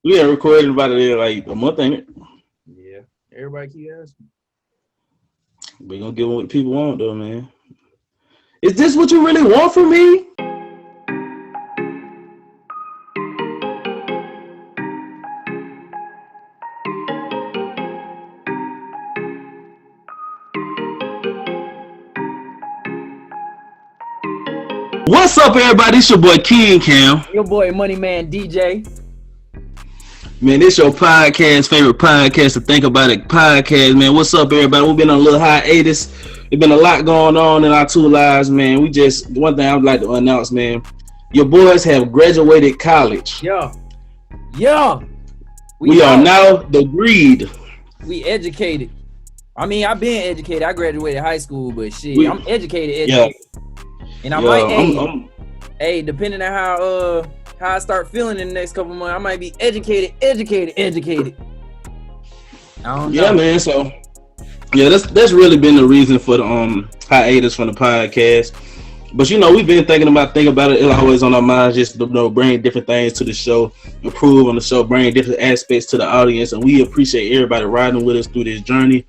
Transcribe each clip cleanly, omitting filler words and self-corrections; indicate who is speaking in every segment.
Speaker 1: We had recorded about it like a month, ain't it?
Speaker 2: Yeah. Everybody keep asking.
Speaker 1: We gonna give them what people want, though, man. Is this what you really want from me? What's up, everybody? It's your boy King Cam.
Speaker 2: Your boy Money Man DJ.
Speaker 1: Man, this your podcast, favorite podcast to think about it podcast, man. What's up, everybody? We've been on a little hiatus. There's been a lot going on in our two lives, man. One thing I would like to announce, man. Your boys have graduated college.
Speaker 2: Yeah.
Speaker 1: We are now degreed.
Speaker 2: We educated. I mean, I've been educated. I graduated high school, but shit, I'm educated. Yeah. And I might, depending on how I start feeling in the next couple months, I might be educated. I don't know.
Speaker 1: Yeah, man. So, yeah, that's really been the reason for the hiatus from the podcast. But we've been thinking about it. It's always on our minds, just to bring different things to the show, improve on the show, bring different aspects to the audience, and we appreciate everybody riding with us through this journey.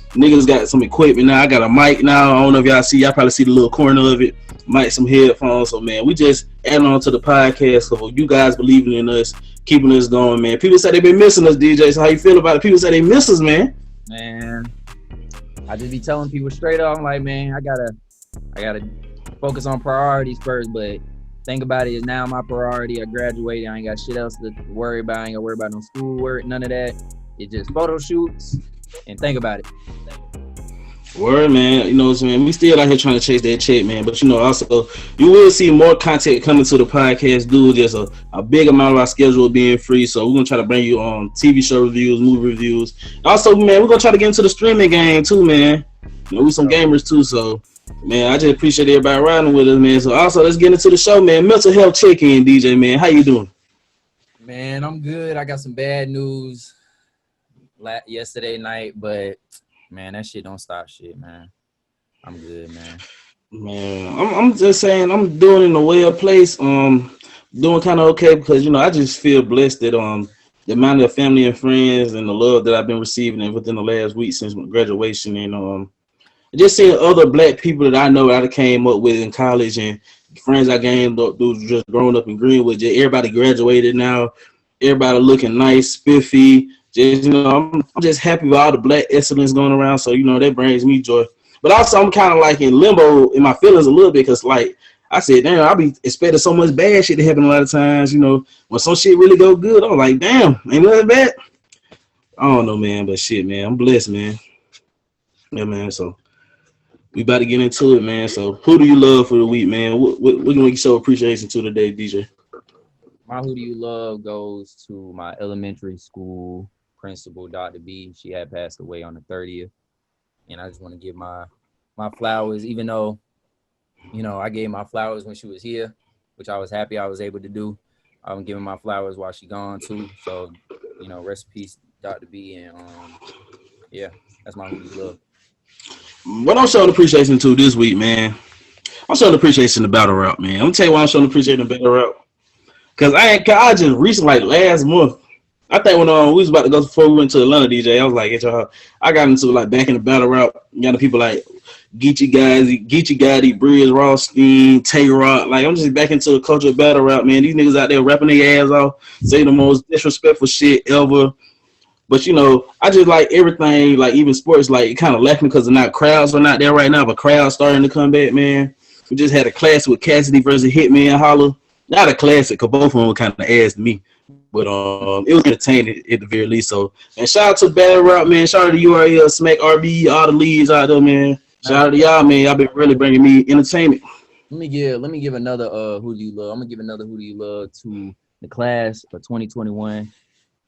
Speaker 1: Niggas got some equipment now. I got a mic now. I don't know if y'all probably see the little corner of it. Mic, some headphones. So, man, we just adding on to the podcast. So, you guys believing in us, keeping us going, man. People say they've been missing us, DJ. So, how you feel about it? People say they miss us, man.
Speaker 2: Man, I just be telling people straight off, like, man, I gotta focus on priorities first. But think about it, is now my priority. I graduated. I ain't got shit else to worry about. I ain't gotta worry about no schoolwork, none of that. It's just photo shoots. And think about it.
Speaker 1: Word, man. You know what I'm saying? We still out here trying to chase that check, man. But, also, you will see more content coming to the podcast, dude. Just a big amount of our schedule being free. So, we're going to try to bring you on TV show reviews, movie reviews. Also, man, we're going to try to get into the streaming game, too, man. We some gamers, too. So, man, I just appreciate everybody riding with us, man. So, also, let's get into the show, man. Mental health check-in, DJ, man. How you doing?
Speaker 2: Man, I'm good. I got some bad news yesterday night, but man, that shit don't stop shit, man. I'm good, man.
Speaker 1: Man, I'm just saying I'm doing in a way of place. Doing kind of okay because I just feel blessed that the amount of family and friends and the love that I've been receiving within the last week since graduation, and just seeing other black people that I know that I came up with in college and friends I gained up through just growing up in Greenwood. Just everybody graduated now. Everybody looking nice, spiffy. Just I'm just happy with all the black excellence going around. So that brings me joy. But also I'm kind of like in limbo in my feelings a little bit because like I said, damn, I be expecting so much bad shit to happen a lot of times. When some shit really go good, I'm like, damn, ain't nothing bad. I don't know, man, but shit, man, I'm blessed, man. Yeah, man. So we about to get into it, man. So who do you love for the week, man? What can we show appreciation to today, DJ?
Speaker 2: My who do you love goes to my elementary school principal, Dr. B. She had passed away on the 30th. And I just want to give my flowers, even though, I gave my flowers when she was here, which I was happy I was able to do. I'm giving my flowers while she gone too. So, rest in peace, Dr. B. And yeah, that's my who do you love.
Speaker 1: What I'm showing appreciation to this week, man. I'm showing appreciation to Battle Rap, man. I'm gonna tell you why I'm showing appreciation to Battle Rap. Cause I just recently, like last month, I think when we was about to go before we went to Atlanta, DJ, I was like, I got into like back in the battle rap. You got the people like Geechee Gotti, Briz Rothstein, Tay Rock. Like I'm just back into the culture of battle rap, man. These niggas out there rapping their ass off, saying the most disrespectful shit ever. But I just like everything, like even sports, like it kind of left me because crowds are not there right now, but crowds starting to come back, man. We just had a classic with Cassidy versus Hitman Holla. Not a classic, because both of them were kind of ass to me. But it was entertaining at the very least. So, and shout out to Battle Rap, man. Shout out to URL, Smack RB, all the leads out there, man. Shout out to y'all, man. Y'all been really bringing me entertainment.
Speaker 2: Let me give another who do you love. I'm gonna give another who do you love to the class of 2021.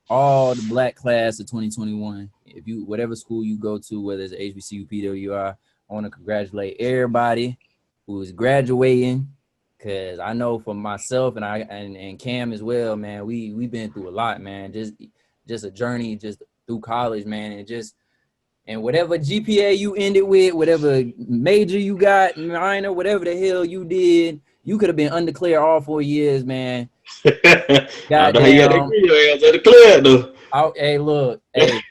Speaker 2: All the black class of 2021. If you whatever school you go to, whether it's HBCU, PWI, I want to congratulate everybody who is graduating. Cause I know for myself and Cam as well, man, we been through a lot, man. Just a journey just through college, man, and whatever GPA you ended with, whatever major you got, minor, whatever the hell you did, you could have been undeclared all 4 years, man.
Speaker 1: I know how you got that
Speaker 2: Goddamn.
Speaker 1: grill ass at the club though.
Speaker 2: Hey, look. Hey,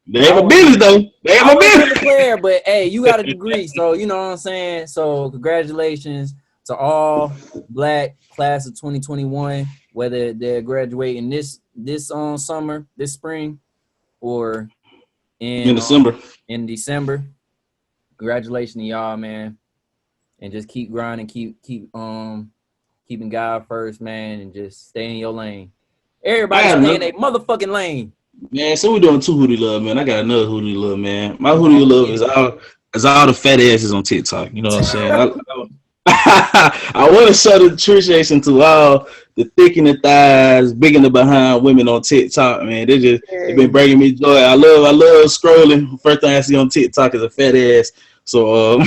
Speaker 1: They ain't
Speaker 2: I
Speaker 1: my business though. They ain't my
Speaker 2: wasn't in the
Speaker 1: business.
Speaker 2: player, but hey, you got a degree, so you know what I'm saying. So congratulations to all Black class of 2021, whether they're graduating this summer, this spring, or
Speaker 1: In
Speaker 2: in
Speaker 1: December.
Speaker 2: in December. Congratulations to y'all, man, and just keep grinding, keeping God first, man, and just stay in your lane. Everybody stay in a motherfucking lane.
Speaker 1: Man, so we doing two Hootie Love, man. I got another Hootie Love, man. My
Speaker 2: Come
Speaker 1: Hootie
Speaker 2: on,
Speaker 1: Love
Speaker 2: get
Speaker 1: is all the fat asses on TikTok. You know what I'm saying? I want to show the appreciation to all the thick in the thighs, big in the behind women on TikTok, man. They been bringing me joy. I love scrolling. First thing I see on TikTok is a fat ass. So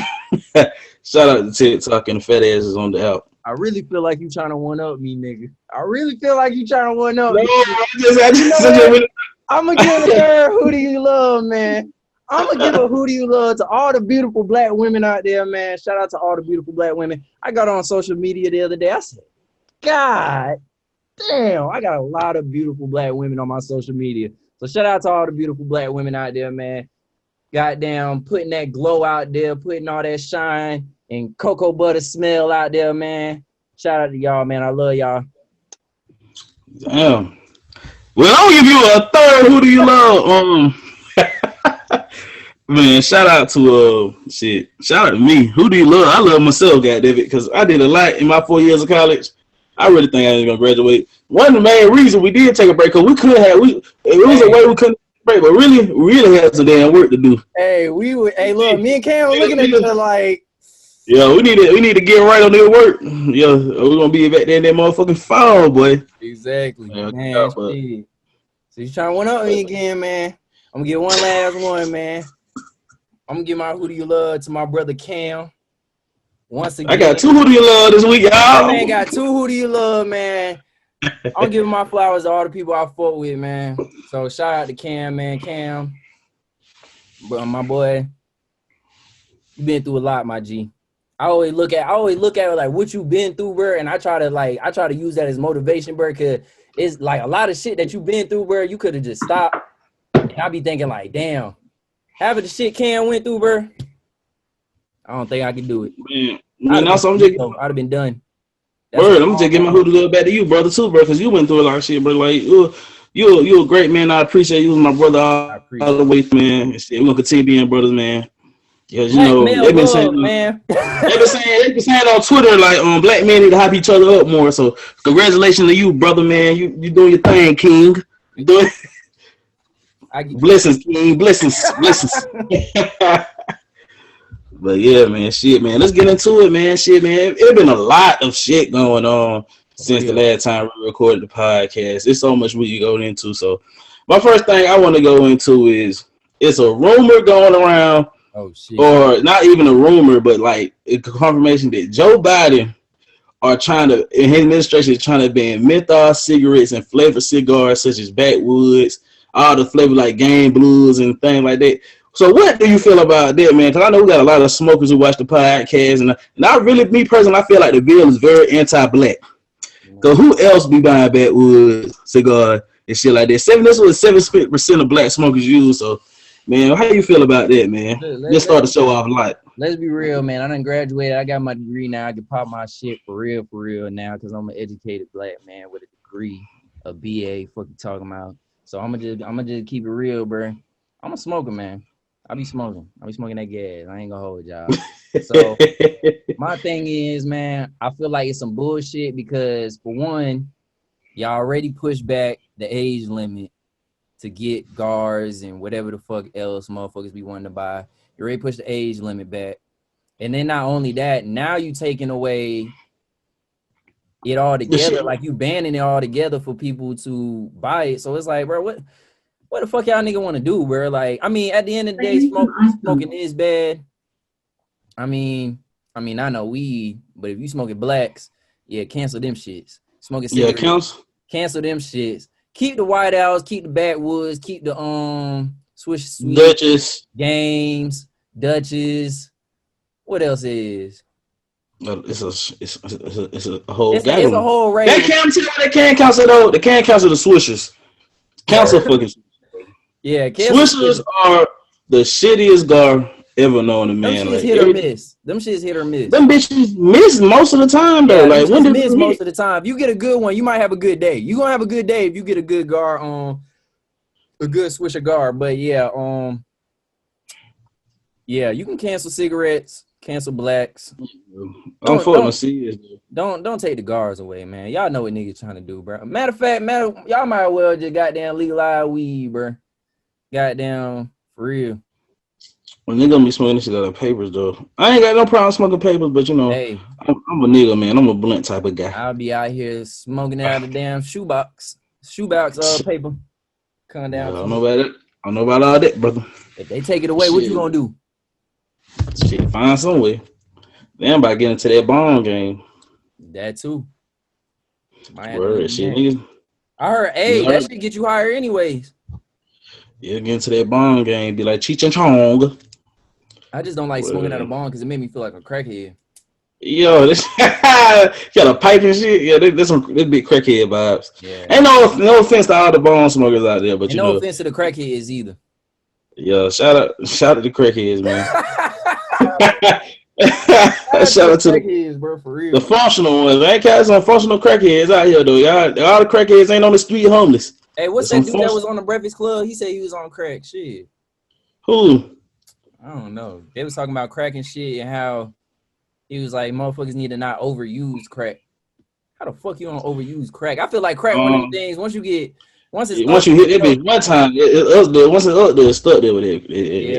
Speaker 1: shout out to TikTok and the fat asses on the app.
Speaker 2: I really feel like you trying to one up me, nigga. I really feel like you trying to one up
Speaker 1: No,
Speaker 2: me. I'm gonna give her who do you love, man. I'm gonna give a who do you love to all the beautiful Black women out there, man. Shout out to all the beautiful Black women. I got on social media the other day. I said, God damn, I got a lot of beautiful Black women on my social media. So shout out to all the beautiful Black women out there, man. Goddamn, putting that glow out there, putting all that shine and cocoa butter smell out there, man. Shout out to y'all, man. I love y'all.
Speaker 1: Damn. Well, I'll give you a third. Who do you love? Man, shout out to shout out to me. Who do you love? I love myself, goddammit, because I did a lot in my 4 years of college. I really think I was gonna graduate. One of the main reasons we did take a break, because it was a way we couldn't break, but really had some damn work to do.
Speaker 2: Hey, look, me and Cam were looking at each other like,
Speaker 1: yeah, we need to get right on their work. Yeah, we're gonna be back there in that motherfucking fall, boy.
Speaker 2: Exactly,
Speaker 1: yeah,
Speaker 2: man. Shit. So you trying to one up me again, man? I'm gonna get one last one, man. I'm gonna give my who do you love to my brother Cam. Once again,
Speaker 1: I got two who do you love this week, y'all.
Speaker 2: Man, got two who do you love, man. I'm giving my flowers to all the people I fought with, man. So shout out to Cam, man. Cam, bro, my boy, you been through a lot, my G. I always look at it like what you been through, bro, and I try to use that as motivation, bro, because it's like a lot of shit that you been through, bro. You could have just stopped, and I be thinking like, damn, having the shit Cam went through, bro. I don't think I could do it.
Speaker 1: Man,
Speaker 2: I'd have been done.
Speaker 1: Word, I'm just giving my hood a little back to you, brother, too, bro, because you went through a lot of shit, bro. Like you a great man. I appreciate you, my brother, all the way, man. We're gonna continue being brothers, man. Because you know they've been saying, man. they've been saying on Twitter like black men need to hype each other up more. So congratulations to you, brother, man. You doing your thing, King. You doing blessings, King. Blessings. But yeah, man, shit, man. Let's get into it, man. Shit, man. It's been a lot of shit going on since the last time we recorded the podcast. There's so much we can go into. So my first thing I want to go into is it's a rumor going around.
Speaker 2: Oh shit.
Speaker 1: Or not even a rumor, but like a confirmation that Joe Biden and his administration is trying to ban menthol cigarettes and flavored cigars such as Backwoods, all the flavor like Game Blues and things like that. So what do you feel about that, man? Because I know we got a lot of smokers who watch the podcast, and I really, me personally, I feel like the bill is very anti-black. Because who else be buying Backwoods cigar and shit like that? This was 7% of black smokers use. So, man, how you feel about that, man? Let's start the show off light.
Speaker 2: Let's be real, man. I done graduated. I got my degree now. I can pop my shit for real now because I'm an educated black man with a degree, a BA. Fuck you talking about? So I'm gonna just keep it real, bro. I'm a smoker, man. I be smoking that gas. I ain't gonna hold y'all. So my thing is, man, I feel like it's some bullshit because for one, y'all already pushed back the age limit to get guards and whatever the fuck else motherfuckers be wanting to buy. You already pushed the age limit back. And then not only that, now you taking away it all together, like you banning it all together for people to buy it. So it's like, bro, what the fuck y'all nigga want to do, bro? Like, I mean, at the end of the day, smoking is bad. I mean, I know weed, but if you smoking blacks, yeah, cancel them shits. Smoking cigarettes, cancel them shits. Keep the White House, keep the Backwoods, keep the Swish Sweet,
Speaker 1: Dutchess,
Speaker 2: Games, Dutchess. What else is?
Speaker 1: It's a whole
Speaker 2: It's a
Speaker 1: gathering.
Speaker 2: whole
Speaker 1: They
Speaker 2: range.
Speaker 1: can't tell. They can't cancel though. They can't cancel the swishers. Cancel fucking
Speaker 2: Yeah, cancel
Speaker 1: swishers
Speaker 2: switches.
Speaker 1: are the shittiest gar ever known to
Speaker 2: Them
Speaker 1: man.
Speaker 2: shits
Speaker 1: Like
Speaker 2: hit or miss. Them shits hit or miss.
Speaker 1: them bitches miss most of the time though.
Speaker 2: Yeah, them
Speaker 1: Like when
Speaker 2: shits
Speaker 1: did
Speaker 2: miss
Speaker 1: they
Speaker 2: most
Speaker 1: hit?
Speaker 2: of the time. If you get a good one, you might have a good day. You gonna have a good day if you get a good guard on a good swisher guard. But yeah, you can cancel cigarettes, cancel blacks.
Speaker 1: I'm
Speaker 2: Don't
Speaker 1: fucking
Speaker 2: don't
Speaker 1: serious.
Speaker 2: don't take the guards away, man. Y'all know what niggas trying to do, bro. Matter of fact, y'all might as well just goddamn legalize weed, bro. Goddamn, for real.
Speaker 1: When they gonna be smoking this shit out of papers though. I ain't got no problem smoking papers, but you know,
Speaker 2: Hey,
Speaker 1: I'm a nigga, man. I'm a blunt type of guy.
Speaker 2: I'll be out here smoking out of the damn shoebox paper. Come
Speaker 1: I
Speaker 2: down
Speaker 1: don't
Speaker 2: to
Speaker 1: know about it. I don't know about all that, brother.
Speaker 2: if they take it away, what you
Speaker 1: Shit,
Speaker 2: gonna do?
Speaker 1: shit, find some way. Damn, about getting into that bond game.
Speaker 2: That too. Might have to
Speaker 1: Word,
Speaker 2: do
Speaker 1: shit,
Speaker 2: that.
Speaker 1: niggas.
Speaker 2: I heard,
Speaker 1: You
Speaker 2: hey, that
Speaker 1: heard?
Speaker 2: should get you higher anyways.
Speaker 1: Yeah, get into that bond game. Be like Cheech and Chong.
Speaker 2: I just don't like smoking out of
Speaker 1: Word.
Speaker 2: bong because it made me feel like a crackhead.
Speaker 1: Yo, this got a pipe and shit. Yeah, this big crackhead vibes.
Speaker 2: Yeah.
Speaker 1: Ain't no offense to all the bone smokers out there, but
Speaker 2: And
Speaker 1: you
Speaker 2: no
Speaker 1: know,
Speaker 2: offense to the crackheads either.
Speaker 1: yeah, shout out to the crackheads, man.
Speaker 2: Shout out to
Speaker 1: Shout
Speaker 2: the
Speaker 1: out to
Speaker 2: crackheads, bro, for
Speaker 1: the
Speaker 2: real.
Speaker 1: functional ones. I ain't got some functional crackheads out here though. Y'all, all the crackheads ain't on the street homeless.
Speaker 2: Hey, what's
Speaker 1: There's some
Speaker 2: that dude that was
Speaker 1: function.
Speaker 2: on the Breakfast Club? He said he was on crack. Shit.
Speaker 1: Who?
Speaker 2: I don't know. They was talking about crack and shit and how he was like, motherfuckers need to not overuse crack. How the fuck you don't overuse crack? I feel like crack one of them
Speaker 1: Um,
Speaker 2: things. Once it's
Speaker 1: once
Speaker 2: up,
Speaker 1: you
Speaker 2: it's
Speaker 1: hit that
Speaker 2: up.
Speaker 1: bitch one time, it up there. Once it's up there, it's stuck there with
Speaker 2: Yeah,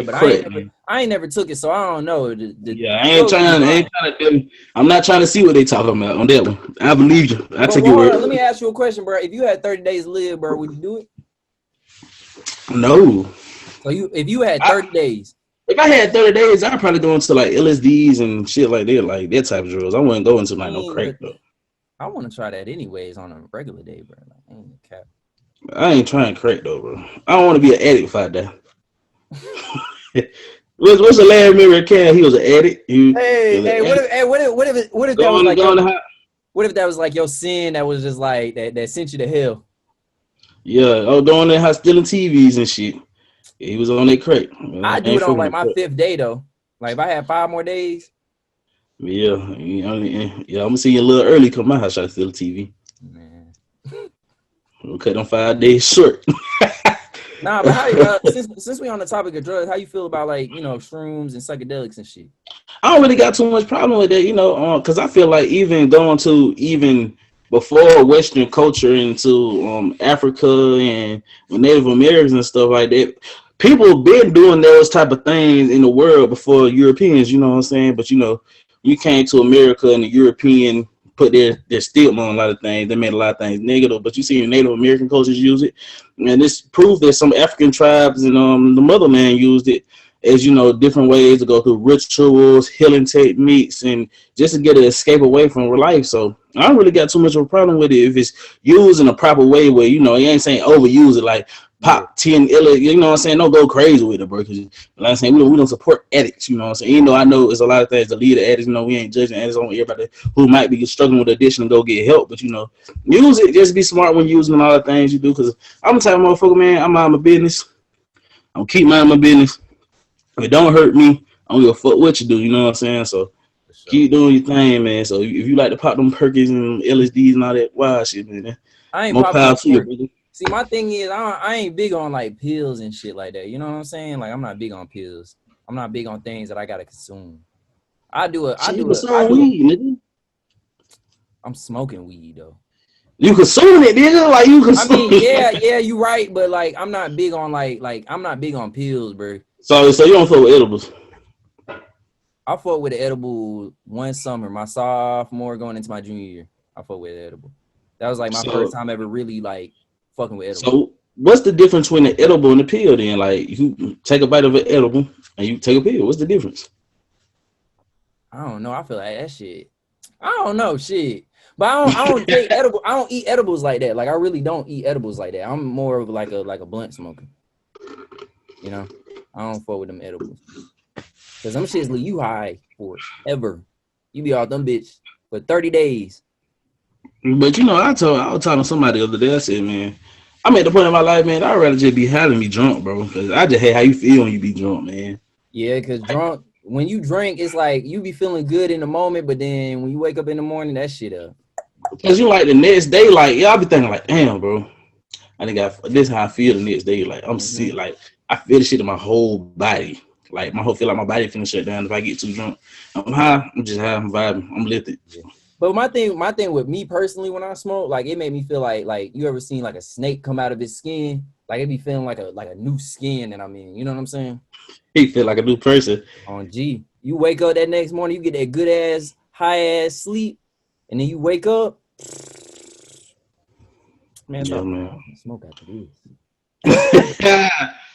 Speaker 1: it
Speaker 2: but
Speaker 1: crack, man.
Speaker 2: I ain't never took it, so I don't know.
Speaker 1: Yeah,
Speaker 2: The drug will be
Speaker 1: I
Speaker 2: fine.
Speaker 1: ain't trying to. I'm not trying to see what they talking about on that one. I believe you. I
Speaker 2: But
Speaker 1: take your
Speaker 2: hold
Speaker 1: word.
Speaker 2: on, let me ask you a question, bro. If you had 30 days to live, bro, would you do it?
Speaker 1: No.
Speaker 2: So if you had 30 days,
Speaker 1: If I had 30 days, I'd probably go into like LSDs and shit like that type of drugs. I wouldn't go into
Speaker 2: I
Speaker 1: like no
Speaker 2: mean,
Speaker 1: crack
Speaker 2: but
Speaker 1: though.
Speaker 2: I want to try that anyways on a regular day, bro. Like, I ain't cap.
Speaker 1: I ain't trying crack though, bro. I don't want to be an addict if I die. What's the last memory of Cam? He was an addict. He was an
Speaker 2: Hey,
Speaker 1: addict.
Speaker 2: what if that was like
Speaker 1: Going
Speaker 2: your
Speaker 1: to high.
Speaker 2: what if that was like your sin that was just like that sent you to hell?
Speaker 1: Yeah, I was going there, stealing TVs and shit. He was on that crack.
Speaker 2: I
Speaker 1: I
Speaker 2: do
Speaker 1: ain't
Speaker 2: it on
Speaker 1: fucking
Speaker 2: like
Speaker 1: with
Speaker 2: my
Speaker 1: crack.
Speaker 2: 5th day though. Like if I had 5 more days,
Speaker 1: Yeah, I'm gonna see you a little early. Come my house, try to steal a TV.
Speaker 2: man.
Speaker 1: We'll cut them 5 days short.
Speaker 2: Nah, but how since we on the topic of drugs, how you feel about like shrooms and psychedelics and shit?
Speaker 1: I don't really got too much problem with that, because I feel like even going to even before Western culture into Africa and Native Americans and stuff like that, people been doing those type of things in the world before Europeans. You know what I'm saying? But you came to America and the European put their stigma on a lot of things. They made a lot of things negative. But you see Native American cultures use it, and this proves that some African tribes and the motherland used it as different ways to go through rituals, healing techniques, and just to get an escape away from life. So I don't really got too much of a problem with it if it's used in a proper way where you ain't saying overuse it like
Speaker 2: Yeah.
Speaker 1: pop 10 you know what I'm saying, don't go crazy with it, bro, because like I'm saying, we don't support addicts, you know what I'm saying. I know it's a lot of things to lead the addicts, we ain't judging addicts on everybody who might be struggling with addiction and go get help, but use it, just be smart when using all the things you do, because I'm the type of motherfucker, man, I'm out of my business, I'm keep minding my business. If it don't hurt me, I don't give a fuck what you do. You know what I'm saying? So
Speaker 2: For sure.
Speaker 1: keep doing your thing, man. So if you like to pop them Perkins and LSDs and all that wild shit, man,
Speaker 2: I ain't
Speaker 1: more
Speaker 2: popping
Speaker 1: power
Speaker 2: no
Speaker 1: to you,
Speaker 2: perk.
Speaker 1: brother.
Speaker 2: See, my thing is, I ain't big on like pills and shit like that. You know what I'm saying? Like, I'm not big on pills. I'm not big on things that I gotta consume.
Speaker 1: Shit, you consuming weed, nigga.
Speaker 2: I'm smoking weed though.
Speaker 1: You consuming it, nigga. Like you
Speaker 2: I mean,
Speaker 1: consuming.
Speaker 2: yeah, you right, but like, I'm not big on like I'm not big on pills, bro.
Speaker 1: So you don't fuck with edibles.
Speaker 2: I fought with the edible one summer, my sophomore going into my junior year. I fought with the edible. That was like my first
Speaker 1: So
Speaker 2: time ever really like fucking with edible.
Speaker 1: so what's the difference between the edible and the pill? Then, like, you take a bite of an edible and you take a pill. What's the difference?
Speaker 2: I don't know. I feel like that shit. I don't know shit. But I don't take edible. I don't eat edibles like that. Like I really don't eat edibles like that. I'm more of like a blunt smoker. You know, I don't fuck with them edibles because them shits leave you high forever. You be off them bitch for 30 days.
Speaker 1: But I was talking to somebody the other day. I said, man, I'm at the point in my life, man. I'd rather just be having me drunk, bro. Because I just hate how you feel when you be drunk, man.
Speaker 2: Yeah, because drunk, when you drink, it's like you be feeling good in the moment, but then when you wake up in the morning, that shit up.
Speaker 1: Because you like the next day, like, yeah, I'll be thinking, like, damn, bro. I think this is how I feel the next day. Like, I'm sick. Like, I feel the shit in my whole body. Like, feel like my body finna shut down if I get too drunk. I'm high. I'm just high. I'm vibing. I'm lifted.
Speaker 2: But my thing with me personally, when I smoke, like, it made me feel like you ever seen like a snake come out of its skin? Like, it be feeling like a new skin. And I mean, you know what I'm saying?
Speaker 1: He feel like a new person.
Speaker 2: On G, you wake up that next morning, you get that good ass, high ass sleep, and then you wake up. Man,
Speaker 1: yeah, man.
Speaker 2: Smoke after this.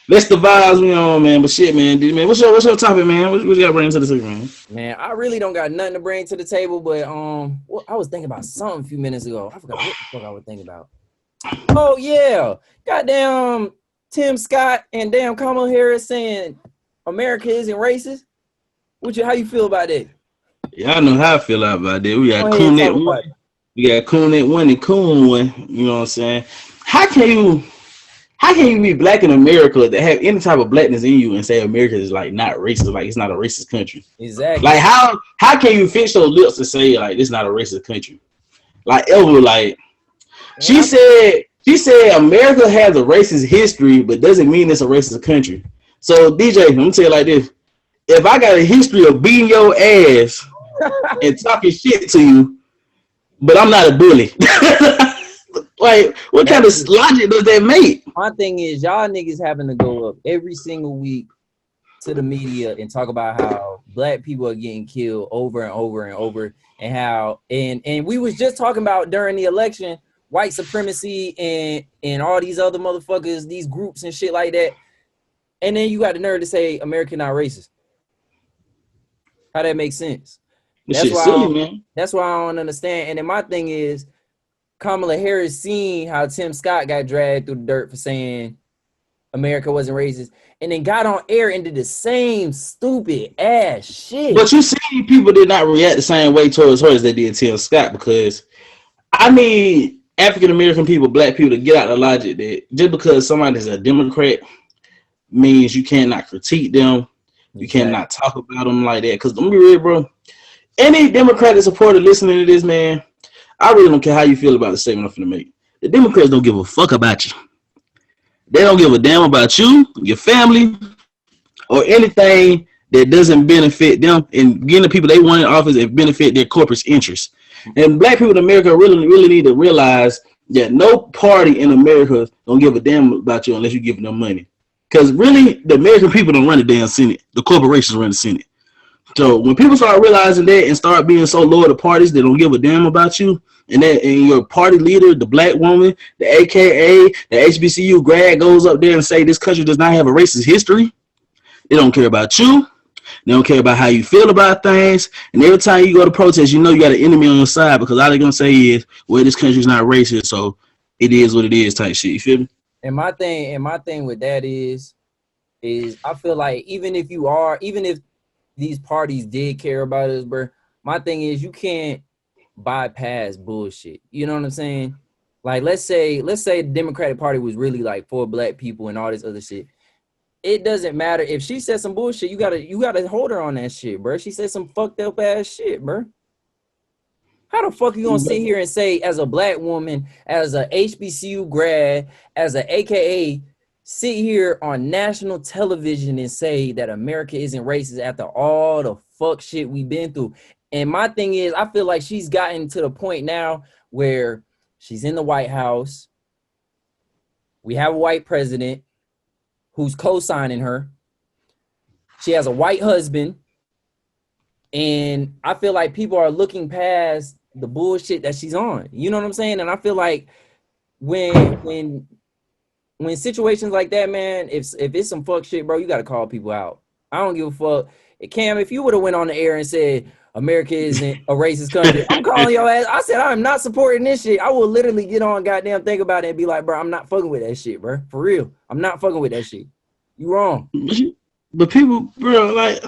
Speaker 1: That's the vibes we on, man. But shit, man. What's your topic, man? What you got to bring to the table, man?
Speaker 2: Man, I really don't got nothing to bring to the table, but I was thinking about something a few minutes ago. I forgot what the fuck I was thinking about. Oh yeah, goddamn Tim Scott and damn Kamala Harris saying America isn't racist. How you feel about that?
Speaker 1: Yeah, I know how I feel about that. We got Coonette 1. We got Coonette 1 and Coon 1. You know what I'm saying? How can you be black in America that have any type of blackness in you and say America is like not racist, like it's not a racist country?
Speaker 2: Exactly.
Speaker 1: Like how can you fix your lips to say like this not a racist country? Like ever, like she said America has a racist history, but doesn't mean it's a racist country. So DJ, I'm gonna tell you like this: if I got a history of beating your ass and talking shit to you, but I'm not a bully. Like, what kind of logic does that make?
Speaker 2: My thing is, y'all niggas having to go up every single week to the media and talk about how black people are getting killed over and over and over, and how and we was just talking about during the election, white supremacy and all these other motherfuckers, these groups and shit like that. And then you got the nerve to say America not racist. How that makes sense? That's why I don't understand. And then my thing is, Kamala Harris seen how Tim Scott got dragged through the dirt for saying America wasn't racist, and then got on air and did the same stupid ass shit.
Speaker 1: But you see, people did not react the same way towards her as they did Tim Scott, because I need African American people, black people, to get out the logic that just because somebody's a Democrat means you cannot critique them, you cannot talk about them like that. Because let me be real, bro. Any Democratic supporter listening to this, man, I really don't care how you feel about the statement I'm finna make. The Democrats don't give a fuck about you. They don't give a damn about you, your family, or anything that doesn't benefit them and getting the people they want in office and benefit their corporate interests. And black people in America really need to realize that no party in America don't give a damn about you unless you give them money. Because really, the American people don't run the damn Senate. The corporations run the Senate. So when people start realizing that and start being so loyal to parties that don't give a damn about you, and your party leader, the black woman, the AKA, the HBCU grad goes up there and say this country does not have a racist history, they don't care about you. They don't care about how you feel about things. And every time you go to protest, you know you got an enemy on your side, because all they're going to say is, well, this country's not racist, so it is what it is type shit. You feel me?
Speaker 2: And my thing with that is I feel like even if these parties did care about us, bro, my thing is you can't bypass bullshit. You know what I'm saying? Like, let's say the Democratic Party was really like for black people and all this other shit. It doesn't matter if she said some bullshit. You gotta hold her on that shit, bro. She said some fucked up ass shit, bro. How the fuck you gonna sit here and say, as a black woman, as a HBCU grad, as a AKA, sit here on national television and say that America isn't racist after all the fuck shit we've been through? And my thing is, I feel like she's gotten to the point now where she's in the White House. We have a white president who's co-signing her. She has a white husband. And I feel like people are looking past the bullshit that she's on. You know what I'm saying? And I feel like when situations like that, man, if it's some fuck shit, bro, you got to call people out. I don't give a fuck. Cam, if you would have went on the air and said America isn't a racist country, I'm calling your ass. I said, I'm not supporting this shit. I will literally get on goddamn think about it and be like, bro, I'm not fucking with that shit, bro. For real. I'm not fucking with that shit. You wrong.
Speaker 1: But people, bro, like,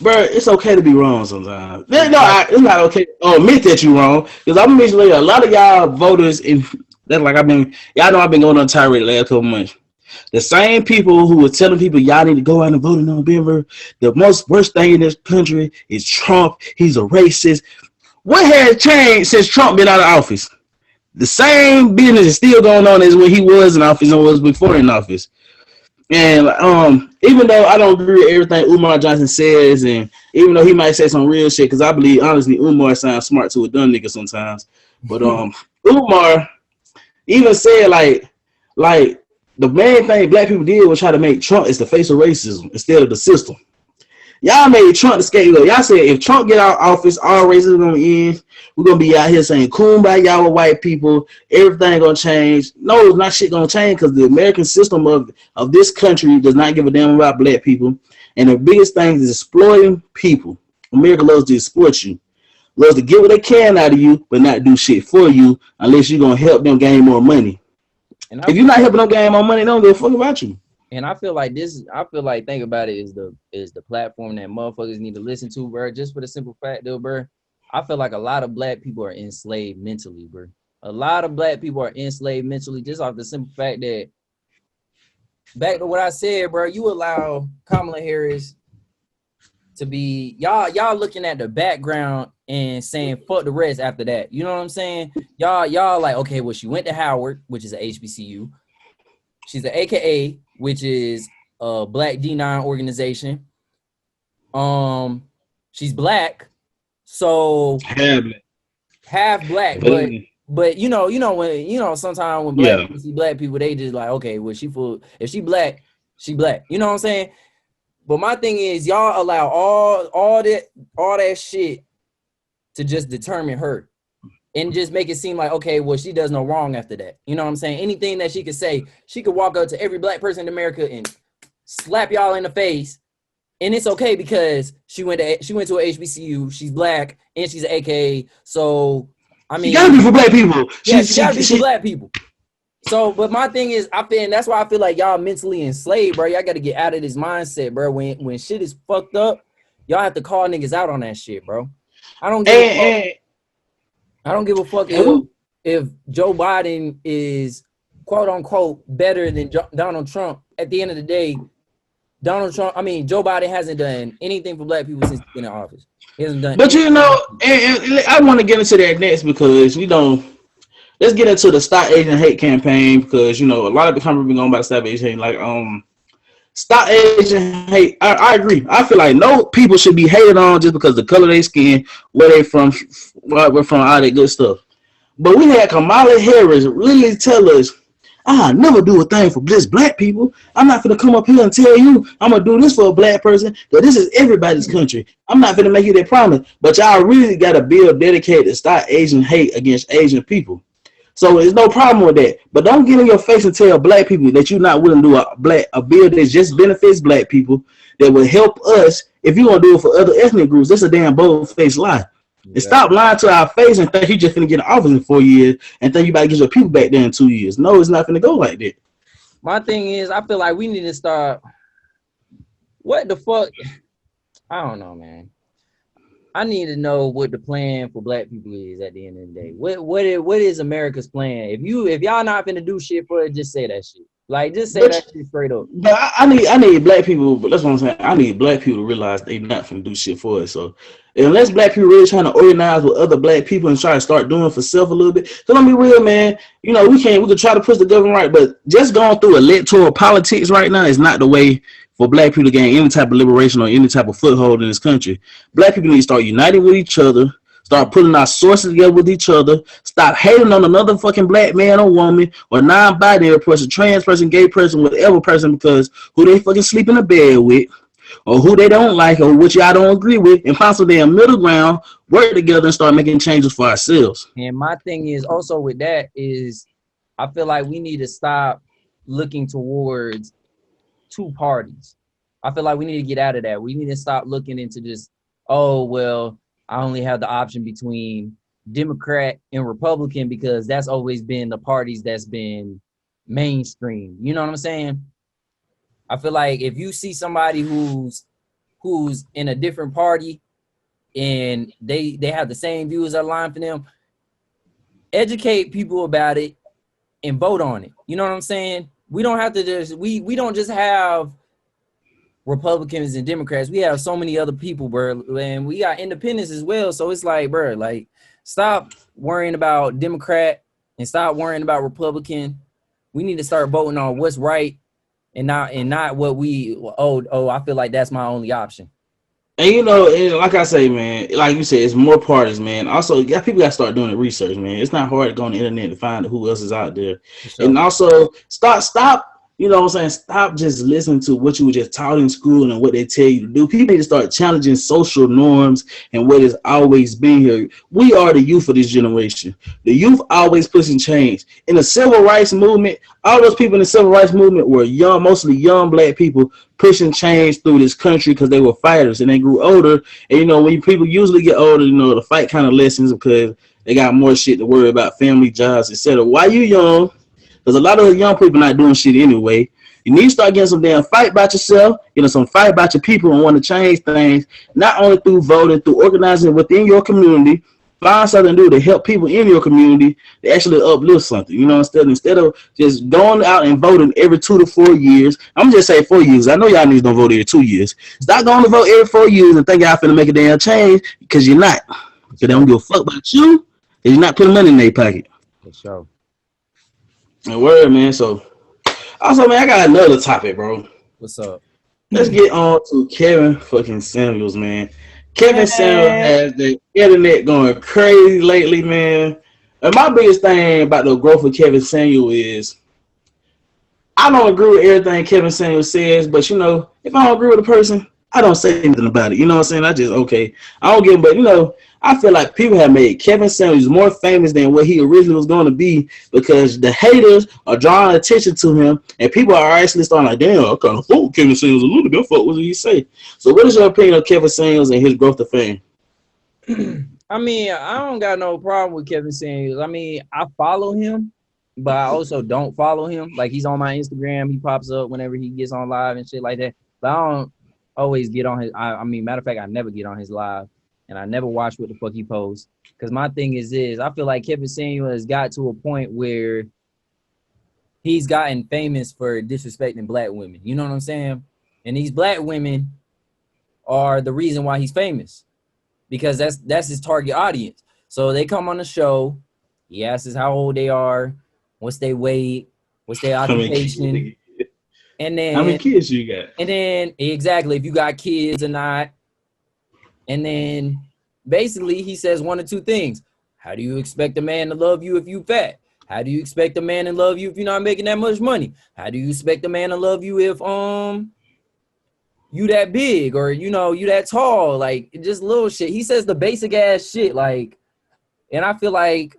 Speaker 1: bro, it's okay to be wrong sometimes. No,
Speaker 2: Exactly.
Speaker 1: it's not okay. Oh, admit that you wrong. Because I'm gonna later, a lot of y'all voters in that's like y'all know I've been going on tirade the last couple months. The same people who were telling people y'all need to go out and vote in November. The most worst thing in this country is Trump. He's a racist. What has changed since Trump been out of office? The same business is still going on as when he was in office and was before in office. And even though I don't agree with everything Umar Johnson says, and even though he might say some real shit, because I believe honestly Umar sounds smart to a dumb nigga sometimes. But Umar even said like the main thing black people did was try to make Trump is the face of racism instead of the system. Y'all made Trump the scapegoat. Y'all said if Trump get out of office, all racism gonna end. We're gonna be out here saying kumbaya with white people. Everything gonna change. No, not shit gonna change because the American system of this country does not give a damn about black people. And the biggest thing is exploiting people. America loves to exploit you. Loves to get what they can out of you, but not do shit for you unless you're gonna help them gain more money.
Speaker 2: And
Speaker 1: If you're not helping them gain more money, they don't give a fuck about you.
Speaker 2: I feel like think about it is the platform that motherfuckers need to listen to, bro. Just for the simple fact, though, bro. I feel like a lot of black people are enslaved mentally, bro. A lot of black people are enslaved mentally just off the simple fact that, back to what I said, bro, you allow Kamala Harris to be, y'all looking at the background and saying fuck the rest after that. You know what I'm saying? Y'all like, okay, well, she went to Howard, which is a HBCU. She's an AKA, which is a Black D9 organization. She's black, so half black, but you know when sometimes when black people see black people, they just like, okay, well, if she black, she black. You know what I'm saying? But my thing is, y'all allow all that shit to just determine her. And just make it seem like, okay, well, she does no wrong after that. You know what I'm saying? Anything that she could say, she could walk up to every black person in America and slap y'all in the face. And it's okay because she went to a HBCU, she's black, and she's an AKA. So, I mean,
Speaker 1: she gotta be for black people.
Speaker 2: Yeah, she gotta be for black people. So, but my thing is, and that's why I feel like y'all mentally enslaved, bro. Y'all got to get out of this mindset, bro. When shit is fucked up, y'all have to call niggas out on that shit, bro. I don't give a fuck if Joe Biden is quote unquote better than Donald Trump. At the end of the day, Joe Biden hasn't done anything for black people since he's been in office. He hasn't done.
Speaker 1: But and I want to get into that next because let's get into the Stop Asian Hate campaign because a lot of the companies been going about Stop Asian Hate. Like Stop Asian Hate. I agree. I feel like no people should be hated on just because the color of their skin, where they from, all that good stuff. But we had Kamala Harris really tell us, I never do a thing for just black people. I'm not gonna come up here and tell you I'm gonna do this for a black person. But this is everybody's country. I'm not gonna make you that promise. But y'all really got a bill dedicated to stop Asian hate against Asian people. So there's no problem with that. But don't get in your face and tell black people that you're not willing to do a bill that just benefits black people that will help us. If you're gonna do it for other ethnic groups, that's a damn bold-faced lie. Yeah. And stop lying to our face and think you just gonna get in office in 4 years and think you about to get your people back there in 2 years. No, it's not gonna go like that.
Speaker 2: My thing is, I feel like we need to start. What the fuck? I don't know, man. I need to know what the plan for black people is at the end of the day. What is America's plan? If y'all not finna do shit for it, just say that shit. Like, just say that shit straight up.
Speaker 1: But I need black people, but that's what I'm saying. I need black people to realize they not finna do shit for it. So unless black people really trying to organize with other black people and try to start doing for self a little bit, so let me be real, man. We could try to push the government right, but just going through electoral politics right now is not the way for black people to gain any type of liberation or any type of foothold in this country. Black people need to start uniting with each other, start putting our sources together with each other, stop hating on another fucking black man or woman or non-binary person, trans person, gay person, whatever person, because who they fucking sleep in a bed with or who they don't like or what y'all don't agree with, and find some damn middle ground, work together and start making changes for ourselves.
Speaker 2: And my thing is also with that is I feel like we need to stop looking towards two parties. I feel like we need to get out of that. We need to stop looking into just, oh, well, I only have the option between Democrat and Republican because that's always been the parties that's been mainstream. You know what I'm saying? I feel like if you see somebody who's who's in a different party and they have the same views that align for them, educate people about it and vote on it. You know what I'm saying? We don't have to just we don't just have Republicans and Democrats. We have so many other people, bro, and we got independents as well. So it's like, bro, like, stop worrying about Democrat and stop worrying about Republican. We need to start voting on what's right and not what we I feel like that's my only option.
Speaker 1: And you know, and like I say, man, like you said, it's more parties, man. Also, people got to start doing the research, man. It's not hard to go on the internet to find who else is out there. Sure. And also, stop. You know what I'm saying? Stop just listening to what you were just taught in school and what they tell you to do. People need to start challenging social norms and what has always been here. We are the youth of this generation. The youth always pushing change. In the civil rights movement, all those people in the civil rights movement were young, mostly young black people pushing change through this country because they were fighters and they grew older. And, you know, when people usually get older, you know, the fight kind of lessens because they got more shit to worry about, family, jobs, etc. While you young, because a lot of the young people not doing shit anyway. You need to start getting some damn fight about yourself, some fight about your people and want to change things, not only through voting, through organizing within your community. Find something to do to help people in your community to actually uplift something, instead of just going out and voting every 2 to 4 years. I'm just say 4 years. I know y'all niggas don't vote every 2 years. Stop going to vote every 4 years and think y'all finna make a damn change because you're not. Because they don't give a fuck about you and you're not putting money in their pocket.
Speaker 2: For sure.
Speaker 1: And word, man. So, also, man, I got another topic, bro.
Speaker 2: What's up?
Speaker 1: Let's get on to Kevin fucking Samuels, man. Kevin Samuels has the internet going crazy lately, man. And my biggest thing about the growth of Kevin Samuels is I don't agree with everything Kevin Samuels says, but, if I don't agree with a person, I don't say anything about it. You know what I'm saying? I just, okay. I don't give him, but, I feel like people have made Kevin Samuels more famous than what he originally was going to be because the haters are drawing attention to him and people are actually starting like, damn, I kind of fuck with Kevin Samuels a little bit. Fuck what did he say? So what is your opinion of Kevin Samuels and his growth to fame?
Speaker 2: I mean, I don't got no problem with Kevin Samuels. I mean, I follow him, but I also don't follow him. Like, he's on my Instagram. He pops up whenever he gets on live and shit like that. But I don't always get on his, matter of fact, I never get on his live. And I never watch what the fuck he posts. Because my thing is I feel like Kevin Samuels has got to a point where he's gotten famous for disrespecting black women. You know what I'm saying? And these black women are the reason why he's famous. Because that's his target audience. So they come on the show. He asks us how old they are, what's their weight, what's their occupation. And then
Speaker 1: how many kids you got?
Speaker 2: And then exactly if you got kids or not. And then basically he says one or two things. How do you expect a man to love you if you fat? How do you expect a man to love you if you're not making that much money? How do you expect a man to love you if you that big or you that tall? Like, just little shit. He says the basic ass shit, like, and I feel like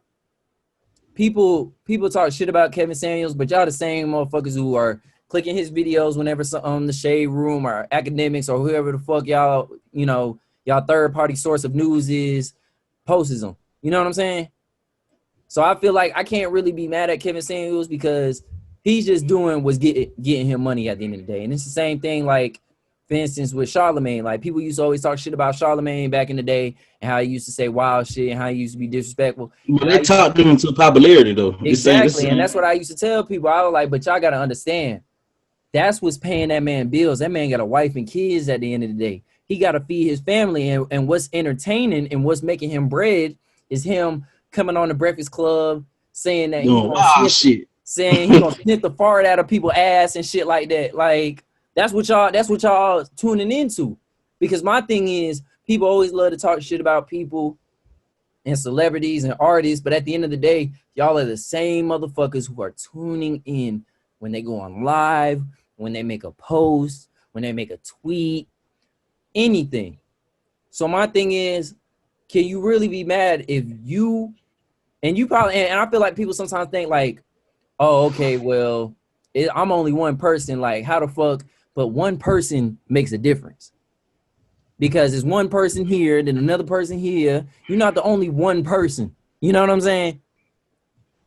Speaker 2: people talk shit about Kevin Samuels, but y'all the same motherfuckers who are clicking his videos whenever the Shade Room or Academics or whoever the fuck y'all third-party source of news is, posts them. You know what I'm saying? So I feel like I can't really be mad at Kevin Samuels because he's just doing what's getting him money at the end of the day. And it's the same thing, like, for instance, with Charlemagne. Like, people used to always talk shit about Charlemagne back in the day and how he used to say wild shit and how he used to be disrespectful.
Speaker 1: But they talked him into popularity, though.
Speaker 2: Exactly, and that's what I used to tell people. I was like, but y'all got to understand, that's what's paying that man bills. That man got a wife and kids at the end of the day. He got to feed his family, and what's entertaining and what's making him bread is him coming on the Breakfast Club saying that saying he gonna snip the fart out of people's ass and shit like that. Like, that's what y'all tuning into. Because my thing is, people always love to talk shit about people and celebrities and artists, but at the end of the day, y'all are the same motherfuckers who are tuning in when they go on live, when they make a post, when they make a tweet, anything. So my thing is, can you really be mad if you probably, and I feel like people sometimes think like, oh, okay, well, I'm only one person. Like, how the fuck? But one person makes a difference. Because there's one person here, then another person here. You're not the only one person. You know what I'm saying?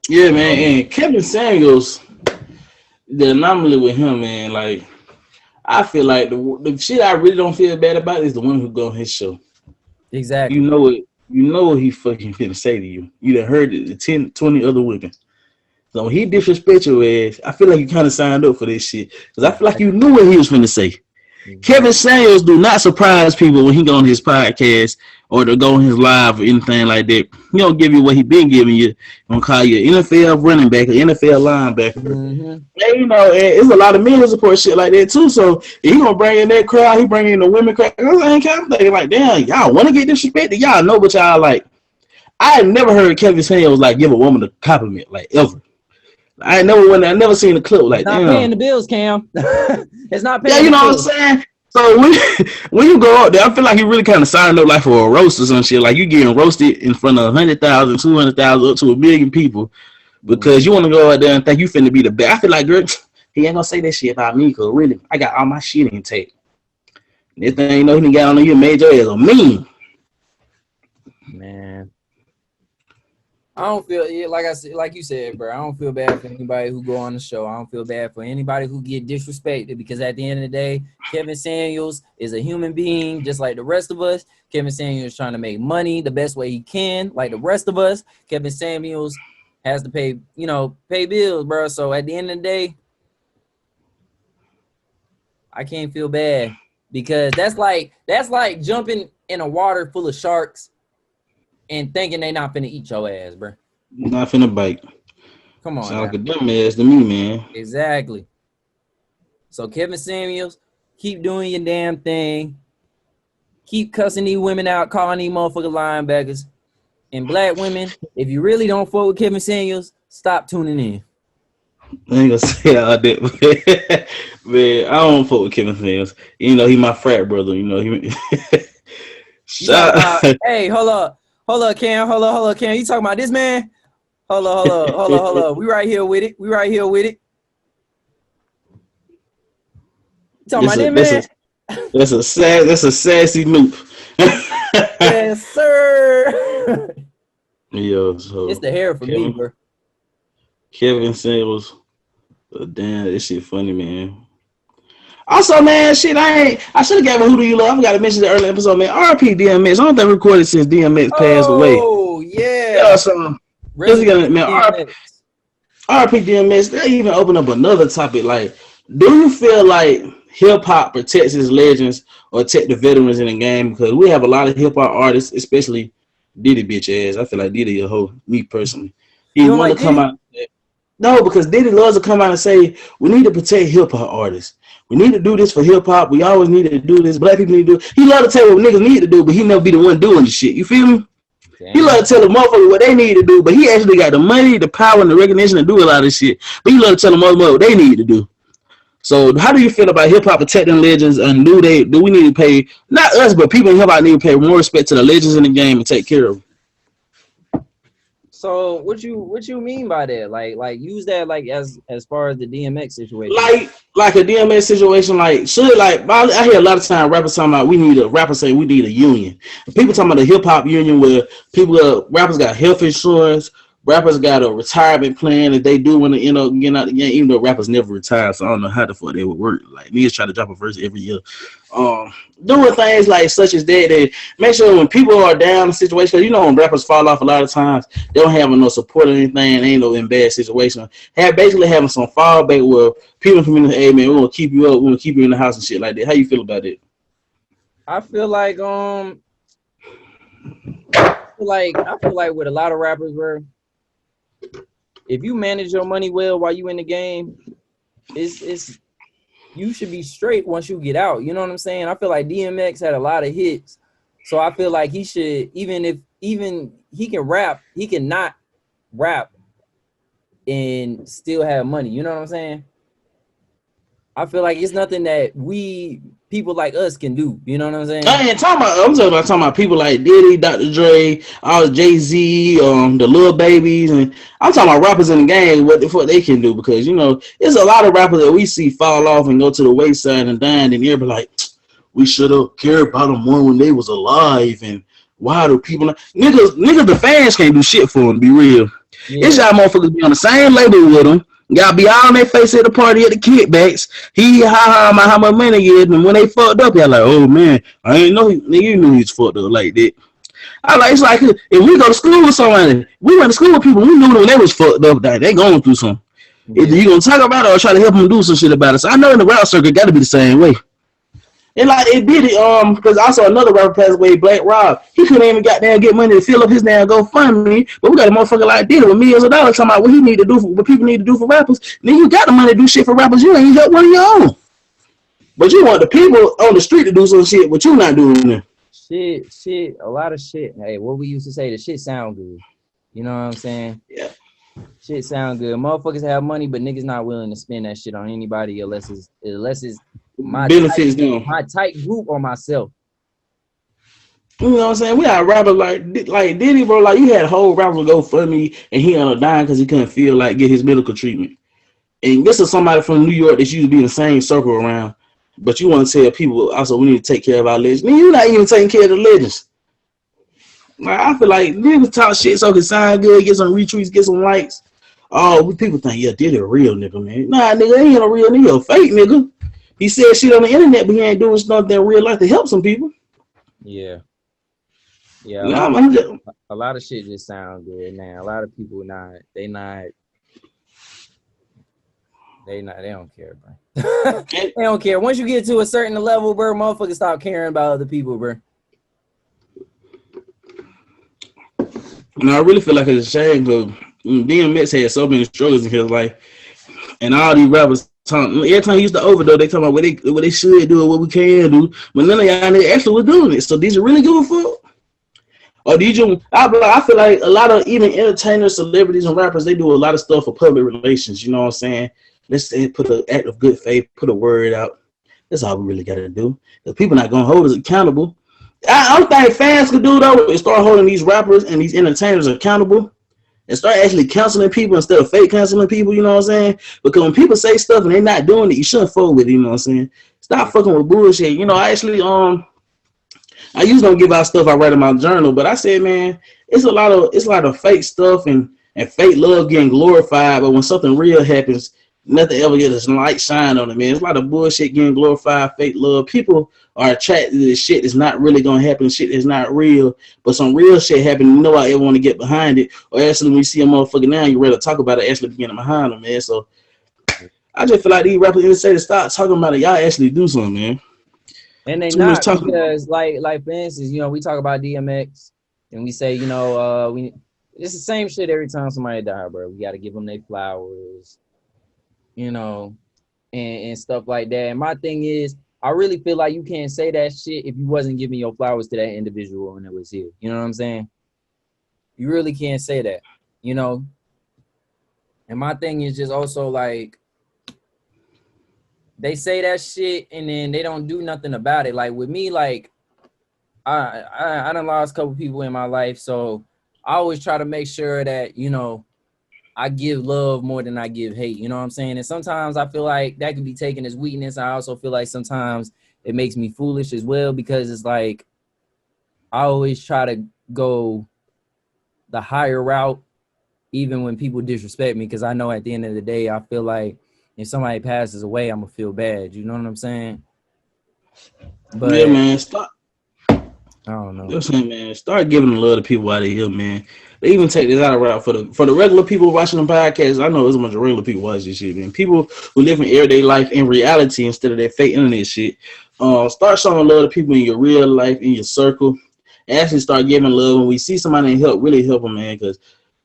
Speaker 1: Yeah, man. And Kevin Samuels, the anomaly with him, man, like, I feel like the shit I really don't feel bad about is the one who go on his show. You
Speaker 2: Exactly.
Speaker 1: know it. You know what he fucking finna say to you. You done heard it to 10, 20 other women. So when he disrespect your ass, I feel like you kind of signed up for this shit. Because I feel like you knew what he was finna say. Kevin Samuels do not surprise people when he go on his podcast or to go on his live or anything like that. He don't give you what he been giving you. He gonna call you an NFL running back or NFL linebacker.
Speaker 2: Mm-hmm.
Speaker 1: And, you know, it's a lot of men who support shit like that too. So he gonna bring in that crowd. He bring in the women crowd. I'm thinking like, damn, y'all want to get disrespected? Y'all know what y'all like. I had never heard Kevin Samuels like give a woman a compliment like ever. I never seen a clip like
Speaker 2: It's not
Speaker 1: damn.
Speaker 2: paying the bills, Cam. It's not paying.
Speaker 1: Yeah, you
Speaker 2: the
Speaker 1: know
Speaker 2: bills.
Speaker 1: what I'm saying. So when you go out there, I feel like you really kind of signed up like for a roast or some shit. Like you getting roasted in front of 100,000, 200,000, up to 1 million people because you want to go out there and think you finna be the best. I feel like, girl, he ain't gonna say that shit about me because really, I got all my shit in tape. This thing, you know, he done got on you and made your ass a meme.
Speaker 2: Man, I don't feel like I said, like you said, bro. I don't feel bad for anybody who go on the show. I don't feel bad for anybody who get disrespected because at the end of the day, Kevin Samuels is a human being just like the rest of us. Kevin Samuels is trying to make money the best way he can, like the rest of us. Kevin Samuels has to pay bills, bro. So at the end of the day, I can't feel bad because that's like jumping in a water full of sharks and thinking they not finna eat your ass, bro.
Speaker 1: Not finna bite.
Speaker 2: Come on.
Speaker 1: Sound like a dumb ass to me, man.
Speaker 2: Exactly. So Kevin Samuels, keep doing your damn thing. Keep cussing these women out, calling these motherfucking linebackers. And black women, if you really don't fuck with Kevin Samuels, stop tuning in.
Speaker 1: I ain't gonna say all that, man. I don't fuck with Kevin Samuels. You know, he my frat brother. You know, he.
Speaker 2: Hey, hold up, Cam. Hold up, Cam. You talking about this man? Hold up. We right here with it. You talking about this man?
Speaker 1: That's a sassy move.
Speaker 2: Yes, sir.
Speaker 1: Yo, so
Speaker 2: It's the hair for me, bro.
Speaker 1: Kevin Samuels. Damn, this shit funny, man. Also, man, shit, I should have gave a Who Do You Love. I forgot to mention the early episode, man. RP DMX. I don't think recorded since DMX passed away.
Speaker 2: Oh, yeah.
Speaker 1: So, RP DMX, they even open up another topic. Like, do you feel like hip-hop protects its legends or protect the veterans in the game? Because we have a lot of hip-hop artists, especially Diddy bitch ass. I feel like Diddy a hoe, me personally. He want to come out. No, because Diddy loves to come out and say, we need to protect hip-hop artists. We need to do this for hip-hop. We always need to do this. Black people need to do it. He love to tell what niggas need to do, but he never be the one doing the shit. You feel me? Damn. He love to tell the motherfuckers what they need to do, but he actually got the money, the power, and the recognition to do a lot of shit. But he love to tell the motherfuckers what they need to do. So how do you feel about hip-hop protecting legends, and do we need to pay, not us, but people in hip-hop need to pay more respect to the legends in the game and take care of them?
Speaker 2: So what you mean by that? Like use that like as far as the DMX situation.
Speaker 1: Like a DMX situation, like should like I hear a lot of time rappers talking about we need a union. People talking about the hip hop union where rappers got health insurance, rappers got a retirement plan if they do want to end up getting out the game, even though rappers never retire, so I don't know how the fuck they would work. Like niggas try to drop a verse every year. Doing things like such as that, they make sure when people are down in a situation, because you know when rappers fall off a lot of times, they don't have no support or anything, they ain't no in bad situation. Basically having some fallback where people can be, hey man, we're gonna keep you up, we're gonna keep you in the house and shit like that. How you feel about it?
Speaker 2: I feel like with a lot of rappers, bro, if you manage your money well while you in the game, it's you should be straight once you get out. You know what I'm saying? I feel like DMX had a lot of hits, so I feel like he should, even he can rap, he can not rap and still have money. You know what I'm saying? I feel like it's nothing that people like us can do. You know what I'm saying?
Speaker 1: I'm talking about people like Diddy, Dr. Dre, all Jay-Z, the Lil Babies, and I'm talking about rappers in the game, what the fuck they can do, because you know there's a lot of rappers that we see fall off and go to the wayside and die, and everybody like, we should have cared about them more when they was alive, and why do people niggas the fans can't do shit for them, to be real. Yeah. It's y'all motherfuckers be on the same label with them. Gotta be all on their face at the party at the kickbacks. He ha ha about how much money he is, and when they fucked up, y'all like, oh man, I ain't know nigga, you knew he was fucked up like that. I like it's like if we go to school with somebody, we went to school with people, we knew when they was fucked up that they going through something. Yeah. Either you gonna talk about it or try to help them do some shit about it. So I know in the rap circuit gotta be the same way. And like it did it, because I saw another rapper pass away, Black Rob. He couldn't even goddamn get money to fill up his damn GoFundMe. But we got a motherfucker like Diddy with millions of dollars talking about what he need to do for what people need to do for rappers. Then you got the money to do shit for rappers, you ain't help one of your own. But you want the people on the street to do some shit, but you not doing it.
Speaker 2: Shit, a lot of shit. Hey, what we used to say, the shit sound good. You know what I'm saying?
Speaker 1: Yeah.
Speaker 2: Shit sound good. Motherfuckers have money, but niggas not willing to spend that shit on anybody unless it's my
Speaker 1: benefits them.
Speaker 2: My tight group or myself.
Speaker 1: You know what I'm saying? We had rappers like Diddy, bro. Like you had whole rappers go for me, and he ended up dying because he couldn't feel like get his medical treatment. And this is somebody from New York that used to be in the same circle around. But you want to tell people also we need to take care of our legends. You're not even taking care of the legends. Like I feel like niggas talk shit so it can sound good, get some retweets, get some likes. Oh, people think yeah, Diddy a real nigga, man. Nah, nigga, he ain't a real nigga, a fake nigga. He said shit on the internet, but he ain't doing stuff in real life to help some people.
Speaker 2: Yeah. A lot of shit just sound good now. A lot of people they don't care, bro. They don't care. Once you get to a certain level, bro, motherfuckers stop caring about other people, bro.
Speaker 1: And I really feel like it's a shame because DMX had so many struggles in his life, and all these rappers. Every time he used to overdose, they talk about what they should do or what we can do, but none of y'all actually was doing it. So did you really give a fuck? Or did you? I feel like a lot of even entertainers, celebrities, and rappers, they do a lot of stuff for public relations. You know what I'm saying? Let's say put an act of good faith, put a word out. That's all we really got to do. Because people not gonna hold us accountable. I don't think fans could do though is start holding these rappers and these entertainers accountable. And start actually counseling people instead of fake counseling people, you know what I'm saying? Because when people say stuff and they're not doing it, you shouldn't fuck with it, you know what I'm saying? Stop fucking with bullshit. You know, I actually I usually don't give out stuff I write in my journal, but I said, man, it's a lot of fake stuff and fake love getting glorified, but when something real happens, nothing ever gets a light shine on it, man. It's a lot of bullshit getting glorified, fake love. People are attracted to this shit that's not really gonna happen, shit that's not real, but some real shit happen, you know I ever want to get behind it. Or actually when you see a motherfucker now, you ready to talk about it, actually getting behind them, man. So I just feel like these rappers to start talking about it, y'all actually do something, man.
Speaker 2: And they not because like for instance, you know, we talk about DMX and we say, you know, it's the same shit every time somebody die, bro. We gotta give them their flowers, you know, and stuff like that. And my thing is, I really feel like you can't say that shit if you wasn't giving your flowers to that individual when it was here. You know what I'm saying? You really can't say that, you know? And my thing is just also like, they say that shit and then they don't do nothing about it. Like with me, like I done lost a couple people in my life. So I always try to make sure that, you know, I give love more than I give hate. You know what I'm saying? And sometimes I feel like that can be taken as weakness. I also feel like sometimes it makes me foolish as well, because it's like I always try to go the higher route, even when people disrespect me, because I know at the end of the day, I feel like if somebody passes away, I'm gonna feel bad. You know what I'm saying? But
Speaker 1: yeah, man, stop.
Speaker 2: I don't know.
Speaker 1: Listen, man, start giving love to people out of here, man. They even take this out of route for the regular people watching the podcast. I know there's a bunch of regular people watching this shit, man. People who live in everyday life in reality instead of that fake internet shit. Start showing love to people in your real life, in your circle. And actually start giving love when we see somebody in help, really help them, man. Because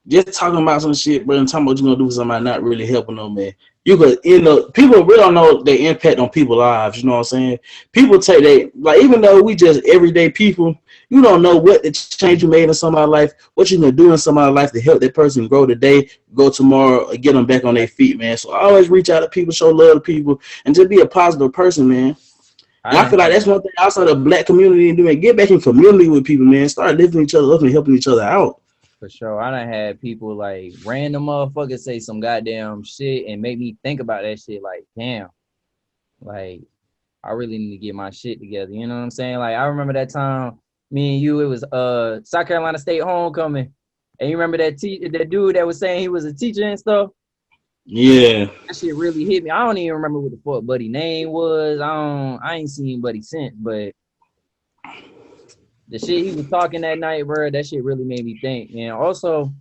Speaker 1: just talking about some shit, bro, and talking about what you're gonna do for somebody not really helping them, man. You could, you know, people really don't know the impact on people's lives. You know what I'm saying? People take even though we just everyday people, you don't know what the change you made in somebody's life, what you gonna do in somebody's life to help that person grow today, go tomorrow, or get them back on their feet, man. So I always reach out to people, show love to people, and just be a positive person, man. And I feel like that's one thing outside the black community doing. Get back in community with people, man. Start lifting each other up and helping each other out.
Speaker 2: For sure. I done had people like random motherfuckers say some goddamn shit and make me think about that shit like, damn, like I really need to get my shit together. You know what I'm saying? Like I remember that time, me and you, it was South Carolina State homecoming. And you remember that dude that was saying he was a teacher and stuff?
Speaker 1: Yeah.
Speaker 2: That shit really hit me. I don't even remember what the fuck Buddy name was. I ain't seen Buddy since, but the shit he was talking that night, bro, that shit really made me think. And also,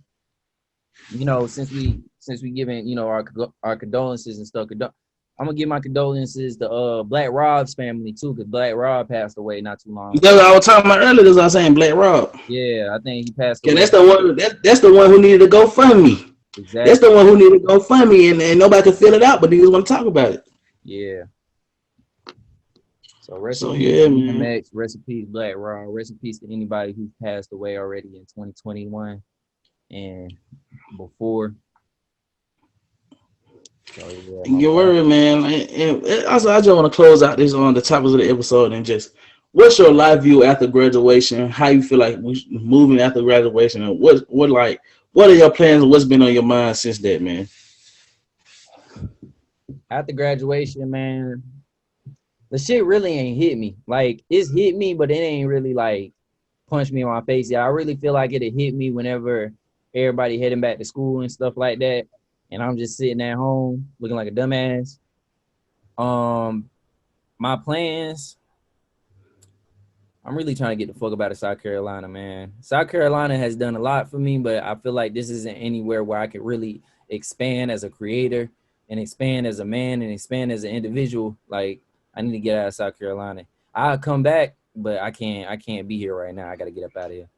Speaker 2: since we giving our condolences and stuff, I'm gonna give my condolences to Black Rob's family too, because Black Rob passed away not too long
Speaker 1: That's
Speaker 2: ago.
Speaker 1: what I was talking about earlier. That's what I was saying, Black Rob.
Speaker 2: Yeah, I think he passed
Speaker 1: Yeah,
Speaker 2: away.
Speaker 1: that's the one. That's the one who needed to go fund me. That's
Speaker 2: Exactly.
Speaker 1: the one who needed to go fund me, and nobody could fill it out, but niggas want to talk about it.
Speaker 2: Yeah. So rest in
Speaker 1: So
Speaker 2: peace,
Speaker 1: yeah, man.
Speaker 2: DMX. Rest in peace, Black Rob. Rest in peace to anybody who passed away already in 2021 and before. So yeah, my
Speaker 1: Get
Speaker 2: bad.
Speaker 1: worried, man. And also, I just want to close out this on the topics of the episode and just, what's your life view after graduation? How you feel like moving after graduation, and what are your plans and what's been on your mind since that, man?
Speaker 2: After graduation, man, the shit really ain't hit me. Like it's hit me, but it ain't really like punched me in my face yet. I really feel like it'll hit me whenever everybody heading back to school and stuff like that. And I'm just sitting at home looking like a dumbass. My plans, I'm really trying to get the fuck about of South Carolina, man. South Carolina has done a lot for me, but I feel like this isn't anywhere where I could really expand as a creator and expand as a man and expand as an individual. Like I need to get out of South Carolina. I'll come back, but I can't be here right now. I gotta get up out of here.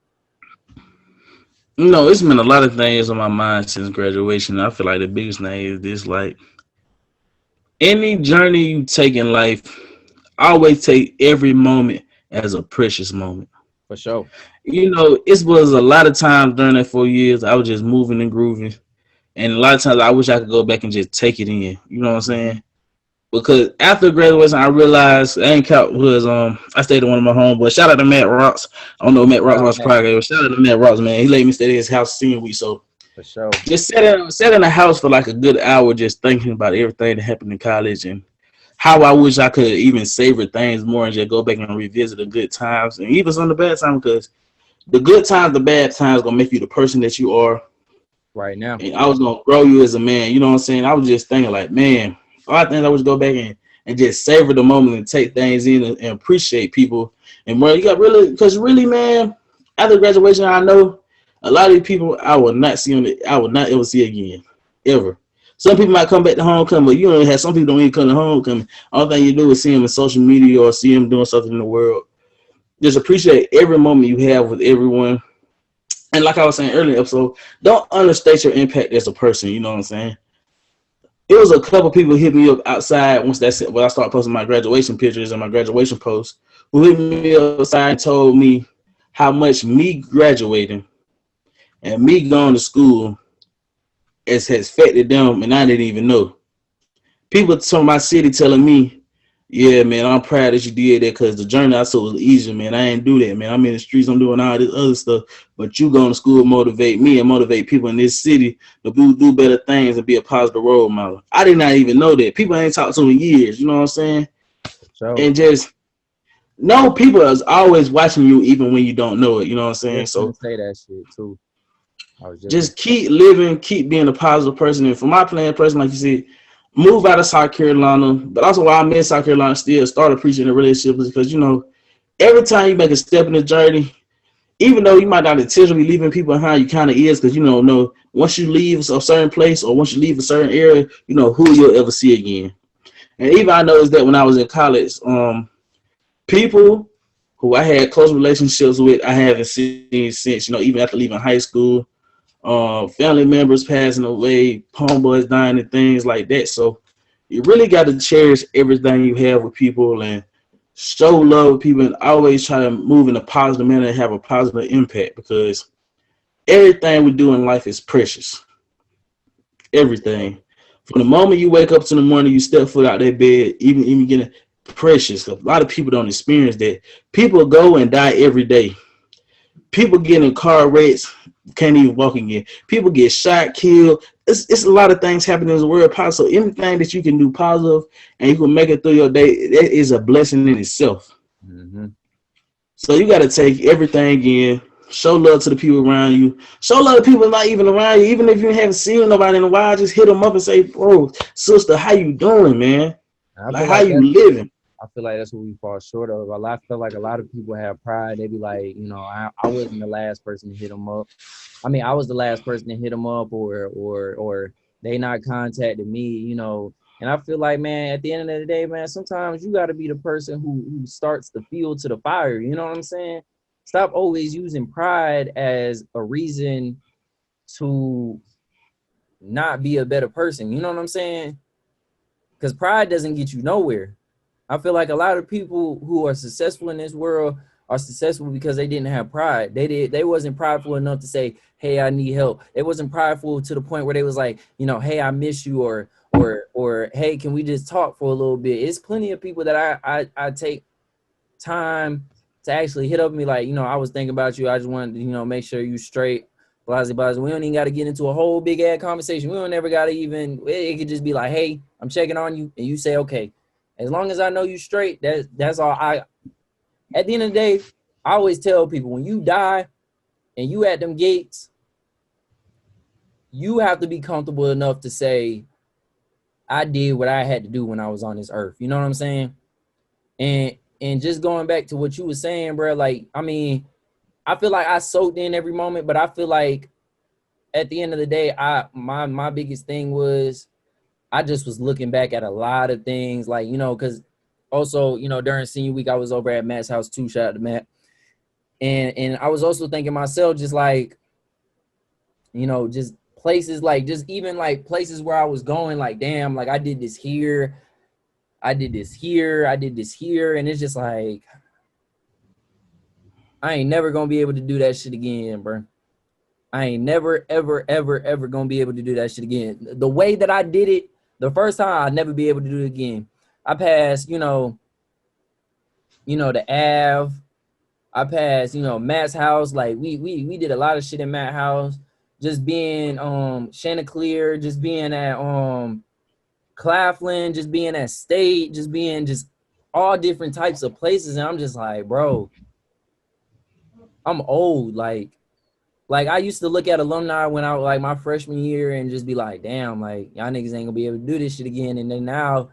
Speaker 1: It's been a lot of things on my mind since graduation. I feel like the biggest thing is this: like any journey you take in life, always take every moment as a precious moment.
Speaker 2: For sure.
Speaker 1: It was a lot of times during that 4 years I was just moving and grooving, and a lot of times I wish I could go back and just take it in. You know what I'm saying? Because after graduation, I realized I ain't count was I stayed at one of my homeboys. Shout out to Matt Rocks. I don't know Matt Rocks was probably, but shout out to Matt Rocks, man. He let me stay at his house senior week, so
Speaker 2: For sure.
Speaker 1: just sat in the house for like a good hour, just thinking about everything that happened in college and how I wish I could even savor things more and just go back and revisit the good times and even some of the bad times, because the good times, the bad times gonna make you the person that you are.
Speaker 2: Right now.
Speaker 1: And I was gonna grow you as a man. You know what I'm saying? I was just thinking like, man, a lot of things I wish go back and just savor the moment and take things in and appreciate people. And bro, you got really, because really, man, after graduation, I know a lot of these people I will not see I will not ever see again, ever. Some people might come back to homecoming, but you don't have some people don't even come to homecoming. All thing you do is see them in social media or see them doing something in the world. Just appreciate every moment you have with everyone. And like I was saying earlier in the episode, don't understate your impact as a person. You know what I'm saying? It was a couple people hit me up outside when I started posting my graduation pictures and my graduation posts, who hit me outside and told me how much me graduating and me going to school has affected them, and I didn't even know. People from my city telling me, yeah, man, I'm proud that you did that, because the journey I saw was easier, man. I ain't do that, man. I'm in the streets, I'm doing all this other stuff, but you going to school motivate me and motivate people in this city to do better things and be a positive role model. I did not even know that. People I ain't talked to in years, you know what I'm saying?
Speaker 2: So
Speaker 1: And just know people is always watching you even when you don't know it, you know what I'm saying?
Speaker 2: just gonna
Speaker 1: So
Speaker 2: say that shit too. I was just
Speaker 1: just keep living, keep being a positive person. And for my plan person, like you said, move out of South Carolina. But also while I'm in South Carolina, still start appreciating the relationships, because every time you make a step in the journey, even though you might not intentionally leaving people behind, you kind of is, because you don't know once you leave a certain place or once you leave a certain area, who you'll ever see again. And even I noticed that when I was in college, people who I had close relationships with, I haven't seen since, even after leaving high school. Family members passing away, homeboys dying, and things like that. So you really got to cherish everything you have with people and show love with people, and always try to move in a positive manner and have a positive impact, because everything we do in life is precious. Everything. From the moment you wake up to the morning, you step foot out that bed, even getting precious. A lot of people don't experience that. People go and die every day. People get in car wrecks, can't even walk again. People get shot, killed. It's a lot of things happening in the world. So anything that you can do positive and you can make it through your day, that is a blessing in itself.
Speaker 2: mm-hmm.
Speaker 1: So you got to take everything in, Show love to the people around you. Show love to people not even around you. Even if you haven't seen nobody in a while, just hit them up and say, bro, sister, how you doing, man?
Speaker 2: And I
Speaker 1: Like,
Speaker 2: feel
Speaker 1: how
Speaker 2: like
Speaker 1: you
Speaker 2: that's
Speaker 1: living?
Speaker 2: I feel like that's what we fall short of. I feel like a lot of people have pride. They be like, I wasn't the last person to hit them up. I mean, I was the last person to hit them up, or they not contacted me, And I feel like, man, at the end of the day, man, sometimes you got to be the person who starts the fuel to the fire. You know what I'm saying? Stop always using pride as a reason to not be a better person. You know what I'm saying? Because pride doesn't get you nowhere. I feel like a lot of people who are successful in this world are successful because they didn't have pride. They wasn't prideful enough to say, "Hey, I need help." They wasn't prideful to the point where they was like, "Hey, I miss you," or "Hey, can we just talk for a little bit?" It's plenty of people that I take time to actually hit up me like, I was thinking about you. I just wanted to, make sure you straight. Blah, blah, blah. We don't even got to get into a whole big ass conversation. We don't ever got to even. It could just be like, "Hey, I'm checking on you," and you say, "Okay." As long as I know you straight, that's all. At the end of the day, I always tell people, when you die and you at them gates, you have to be comfortable enough to say, "I did what I had to do when I was on this earth." You know what I'm saying? And just going back to what you were saying, bro, like, I mean, I feel like I soaked in every moment, but I feel like at the end of the day, my biggest thing was I just was looking back at a lot of things, like, because also, during senior week, I was over at Matt's house too. Shout out to Matt. And I was also thinking myself, just like, just places, like, just even like places where I was going, like, damn, like I did this here, I did this here, I did this here. And it's just like, I ain't never gonna be able to do that shit again, bro. I ain't never, ever, ever, ever gonna be able to do that shit again. The way that I did it the first time, I'll never be able to do it again. I passed, the Ave. I passed, Matt's house. Like we did a lot of shit in Matt's house. Just being Chanticleer, just being at Claflin, just being at State, just being just all different types of places. And I'm just like, bro, I'm old. Like I used to look at alumni when I was like my freshman year and just be like, damn, like y'all niggas ain't gonna be able to do this shit again. And then now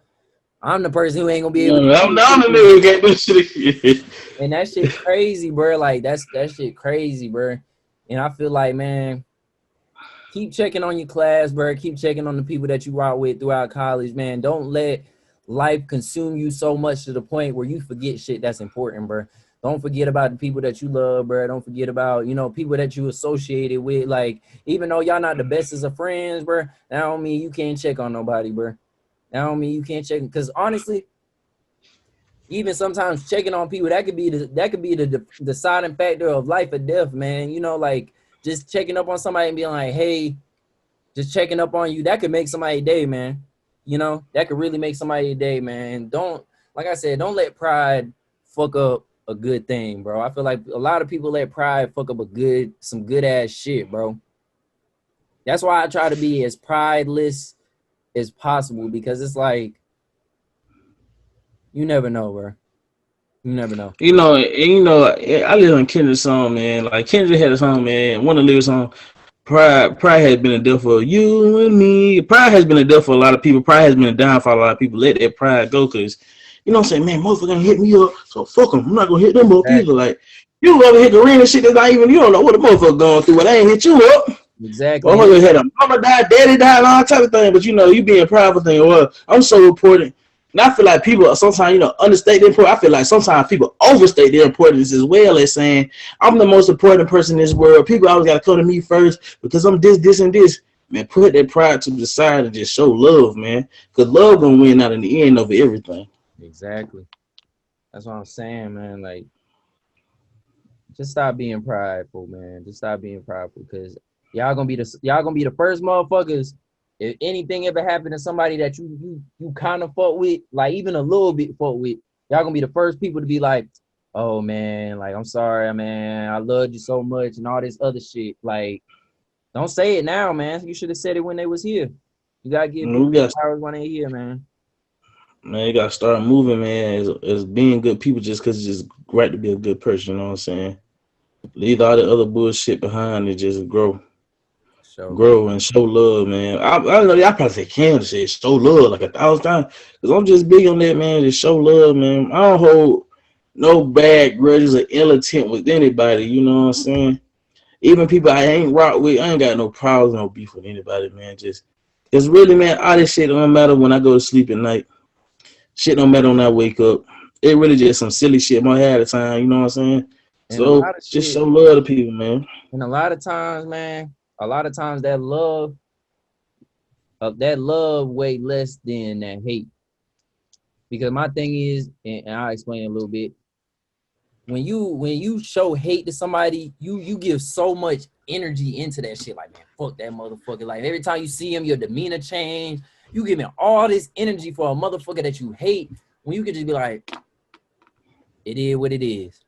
Speaker 2: I'm the person who ain't gonna be able to
Speaker 1: I'm
Speaker 2: do this
Speaker 1: down
Speaker 2: shit
Speaker 1: the
Speaker 2: again.
Speaker 1: nigga get this shit again.
Speaker 2: And that shit crazy, bro. Like that shit crazy, bro. And I feel like, man, keep checking on your class, bro. Keep checking on the people that you rock with throughout college, man. Don't let life consume you so much to the point where you forget shit that's important, bro. Don't forget about the people that you love, bro. Don't forget about, people that you associated with. Like, even though y'all not the best as of friends, bro, that don't mean you can't check on nobody, bro. That don't mean you can't check. Because honestly, even sometimes checking on people, that could be the deciding factor of life or death, man. Like just checking up on somebody and being like, "Hey," just checking up on you, that could make somebody's day, man. That could really make somebody's day, man. Don't, like I said, don't let pride fuck up a good thing, bro. I feel like a lot of people let pride fuck up some good ass shit, bro. That's why I try to be as prideless as possible, because it's like, you never know, bro. You never know.
Speaker 1: I live on Kendrick's song, man. Like Kendrick had a song, man. One of the lyrics on Pride has been a death for you and me. Pride has been a death for a lot of people. Pride has been a down for a lot of people. Let that pride go, cause what I'm saying, man, motherfucker gonna hit me up, so fuck them. I'm not gonna hit them up either.
Speaker 2: Exactly.
Speaker 1: Like you ever hit the ring and shit that's not even, you don't know what the motherfucker going through, but I ain't hit you up.
Speaker 2: Exactly.
Speaker 1: Motherfucker had a mama died, daddy died, all type of thing. But you being prideful thing. Well, I'm so important. And I feel like people sometimes, understate the importance. I feel like sometimes people overstate their importance as well as saying, I'm the most important person in this world. People always got to come to me first because I'm this, and this. Man, put that pride to the side and just show love, man. Because love going to win out in the end over everything.
Speaker 2: Exactly. That's what I'm saying, man. Like, just stop being prideful, man. Just stop being prideful, because y'all gonna be the first motherfuckers. If anything ever happened to somebody that you kind of fought with, like even a little bit fought with, y'all gonna be the first people to be like, "Oh man, like I'm sorry, man. I loved you so much," and all this other shit. Like, don't say it now, man. You should have said it when they was here. You gotta give people powers when they here, man.
Speaker 1: Man, you gotta start moving, man, as being good people, just because it's just right to be a good person. You know what I'm saying? Leave all the other bullshit behind and just
Speaker 2: So
Speaker 1: grow and show love, man. I know y'all probably say Cam said show love like 1,000 times, cause I'm just big on that, man. Just show love, man. I don't hold no bad grudges or ill intent with anybody. You know what I'm saying? Even people I ain't rock with, I ain't got no problems, no beef with anybody, man. Just, it's really, man, all this shit don't matter when I go to sleep at night. Shit don't matter when I wake up. It really just some silly shit in my head at the time. You know what I'm saying?
Speaker 2: and a
Speaker 1: So
Speaker 2: lot of
Speaker 1: just
Speaker 2: shit,
Speaker 1: show love to people, man.
Speaker 2: and a lot of times, man, a lot of times that love weigh less than that hate. Because my thing is, and I'll explain a little bit. When you show hate to somebody, you give so much energy into that shit. Like, man, fuck that motherfucker. Like every time you see him, your demeanor change. You giving all this energy for a motherfucker that you hate when you could just be like, it is what it is.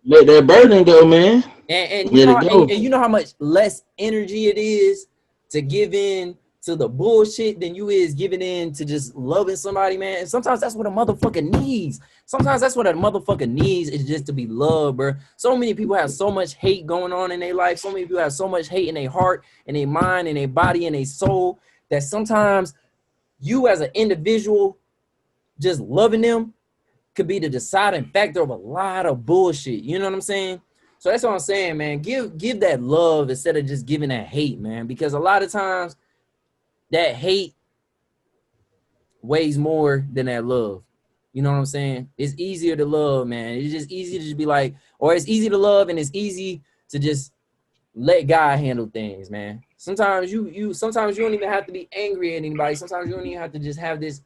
Speaker 1: Let that burden go, man.
Speaker 2: And you
Speaker 1: Let
Speaker 2: know
Speaker 1: it go.
Speaker 2: and you know how much less energy it is to give in to the bullshit than you is giving in to just loving somebody, man. And sometimes that's what a motherfucker needs. Sometimes that's what a motherfucker needs is just to be loved, bro. So many people have so much hate going on in their life. So many people have so much hate in their heart, in their mind, in their body, in their soul, that sometimes you as an individual just loving them could be the deciding factor of a lot of bullshit. You know what I'm saying? So that's what I'm saying, man. Give that love instead of just giving that hate, man. Because a lot of times that hate weighs more than that love. You know what I'm saying? It's easier to love, man. It's just easy to just be like, or it's easy to love and it's easy to just let God handle things, man. Sometimes sometimes you don't even have to be angry at anybody. Sometimes you don't even have to just have this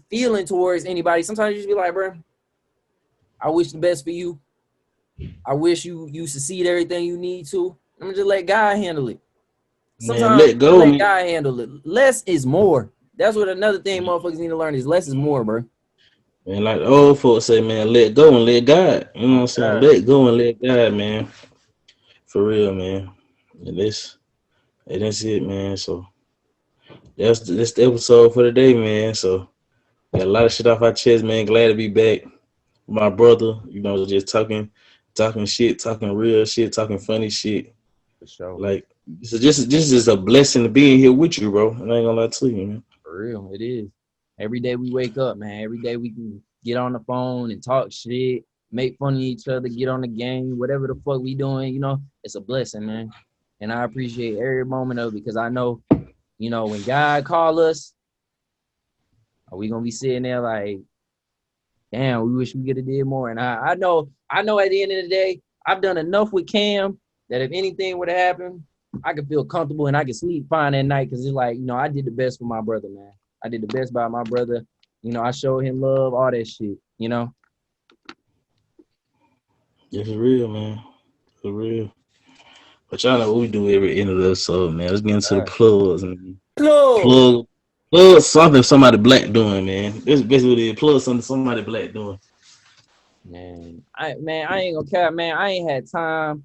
Speaker 2: feeling towards anybody. Sometimes you just be like, bro, I wish the best for you. I wish you succeed everything you need to. I'm gonna just let God handle it.
Speaker 1: Man,
Speaker 2: Sometimes
Speaker 1: let
Speaker 2: you
Speaker 1: go,
Speaker 2: let
Speaker 1: man.
Speaker 2: God handle it. Less is more. That's what another thing motherfuckers need to learn is less is more, bro.
Speaker 1: Man, like the old folks say, man, let go and let God. You know what
Speaker 2: Oh
Speaker 1: I'm saying?
Speaker 2: God,
Speaker 1: Let go and let God, man. For real, man. And that's it, man. So that's the episode for today, man. So got a lot of shit off our chest, man. Glad to be back with my brother. You know, just talking shit, talking real shit, talking funny shit.
Speaker 2: for sure.
Speaker 1: Like this is a blessing to being here with you, bro. And I ain't gonna lie to you, man.
Speaker 2: For real, it is. Every day we wake up, man. Every day we can get on the phone and talk shit, make fun of each other, get on the game, whatever the fuck we doing, it's a blessing, man. And I appreciate every moment of it because I know, when God call us, are we gonna be sitting there like, damn, we wish we could have did more. And I know at the end of the day, I've done enough with Cam that if anything would have happened, I could feel comfortable and I could sleep fine at night because it's like, I did the best for my brother, man. I did the best by my brother. I showed him love, all that shit.
Speaker 1: It's real, man. For real. But y'all know what we do every end of the episode, man. Let's get into the
Speaker 2: All right.
Speaker 1: plugs, man.
Speaker 2: Plug.
Speaker 1: Plug something somebody black doing, man. This is basically what it is. Plug something somebody black doing.
Speaker 2: I ain't gonna care, man. I ain't had time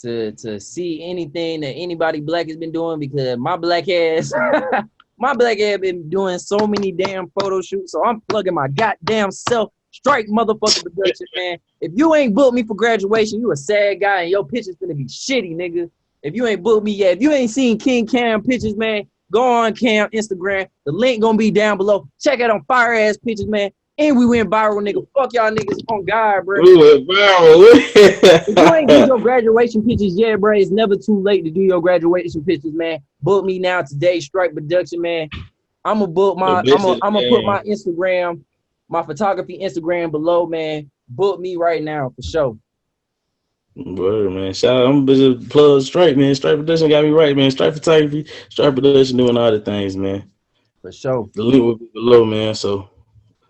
Speaker 2: to see anything that anybody black has been doing because my black ass been doing so many damn photo shoots. So I'm plugging my goddamn self. Strike motherfucking production, man. If you ain't booked me for graduation, you a sad guy and your pictures gonna be shitty, nigga. If you ain't booked me yet, if you ain't seen King Cam pictures, man, go on Cam Instagram. The link gonna be down below. Check out on fire ass pictures, man. And we went viral, nigga. Fuck y'all niggas on God, bro.
Speaker 1: We went
Speaker 2: If you ain't did
Speaker 1: viral.
Speaker 2: your graduation pictures yet, bro, it's never too late to do your graduation pictures, man. Book me now today, Strike Production, man. I'm gonna book
Speaker 1: The
Speaker 2: my. I'm
Speaker 1: best
Speaker 2: gonna
Speaker 1: of
Speaker 2: I'm
Speaker 1: the
Speaker 2: gonna put
Speaker 1: game.
Speaker 2: my Instagram, my photography Instagram below, man. Book me right now for sure.
Speaker 1: Word, man. Shout out. I'm busy plug Stripe, man. Stripe production got me right, man. Stripe photography, Stripe production doing all the things, man.
Speaker 2: For sure.
Speaker 1: The link will be below, man. So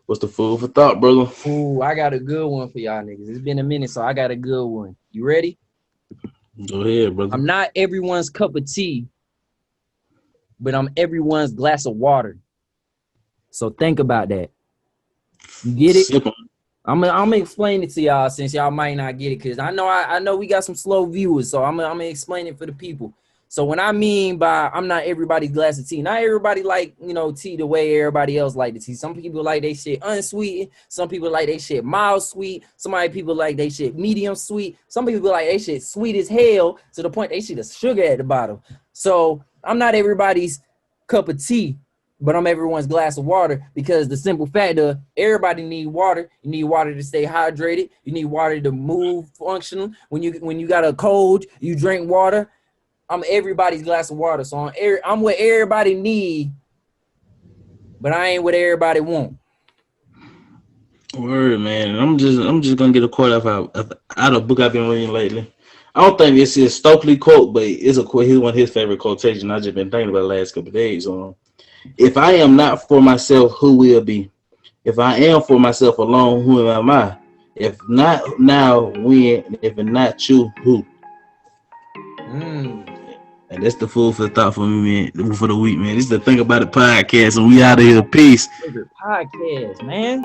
Speaker 1: what's the food for thought, brother?
Speaker 2: Ooh, I got a good one for y'all niggas. It's been a minute, so I got a good one. You ready?
Speaker 1: Go ahead, brother.
Speaker 2: I'm not everyone's cup of tea, but I'm everyone's glass of water. So think about that. You get it?
Speaker 1: Sip on.
Speaker 2: I'm gonna explain it to y'all since y'all might not get it, cause I know we got some slow viewers, so I'm gonna explain it for the people. So when I mean by I'm not everybody's glass of tea, not everybody like, you know, tea the way everybody else like the tea. Some people like they shit unsweetened. Some people like they shit mild sweet. Some people like they shit medium sweet. Some people like they shit sweet as hell to the point they shit is sugar at the bottom. So I'm not everybody's cup of tea, but I'm everyone's glass of water, because the simple fact of everybody need water. You need water to stay hydrated. You need water to move functional. When you got a cold, you drink water. I'm everybody's glass of water, so I'm what everybody need, but I ain't what everybody want.
Speaker 1: Word, man. And I'm just gonna get a quote out of a book I've been reading lately. I don't think it's his Stokely quote, but it's a quote. He's one of his favorite quotations. I just been thinking about the last couple of days. If I am not for myself, who will be? If I am for myself alone, who am I? If not now, when? If not you, who? And that's the food for thought for me, man. For the week, man. This is the Think About It podcast, and we out of here. Peace.
Speaker 2: Favorite podcast, man.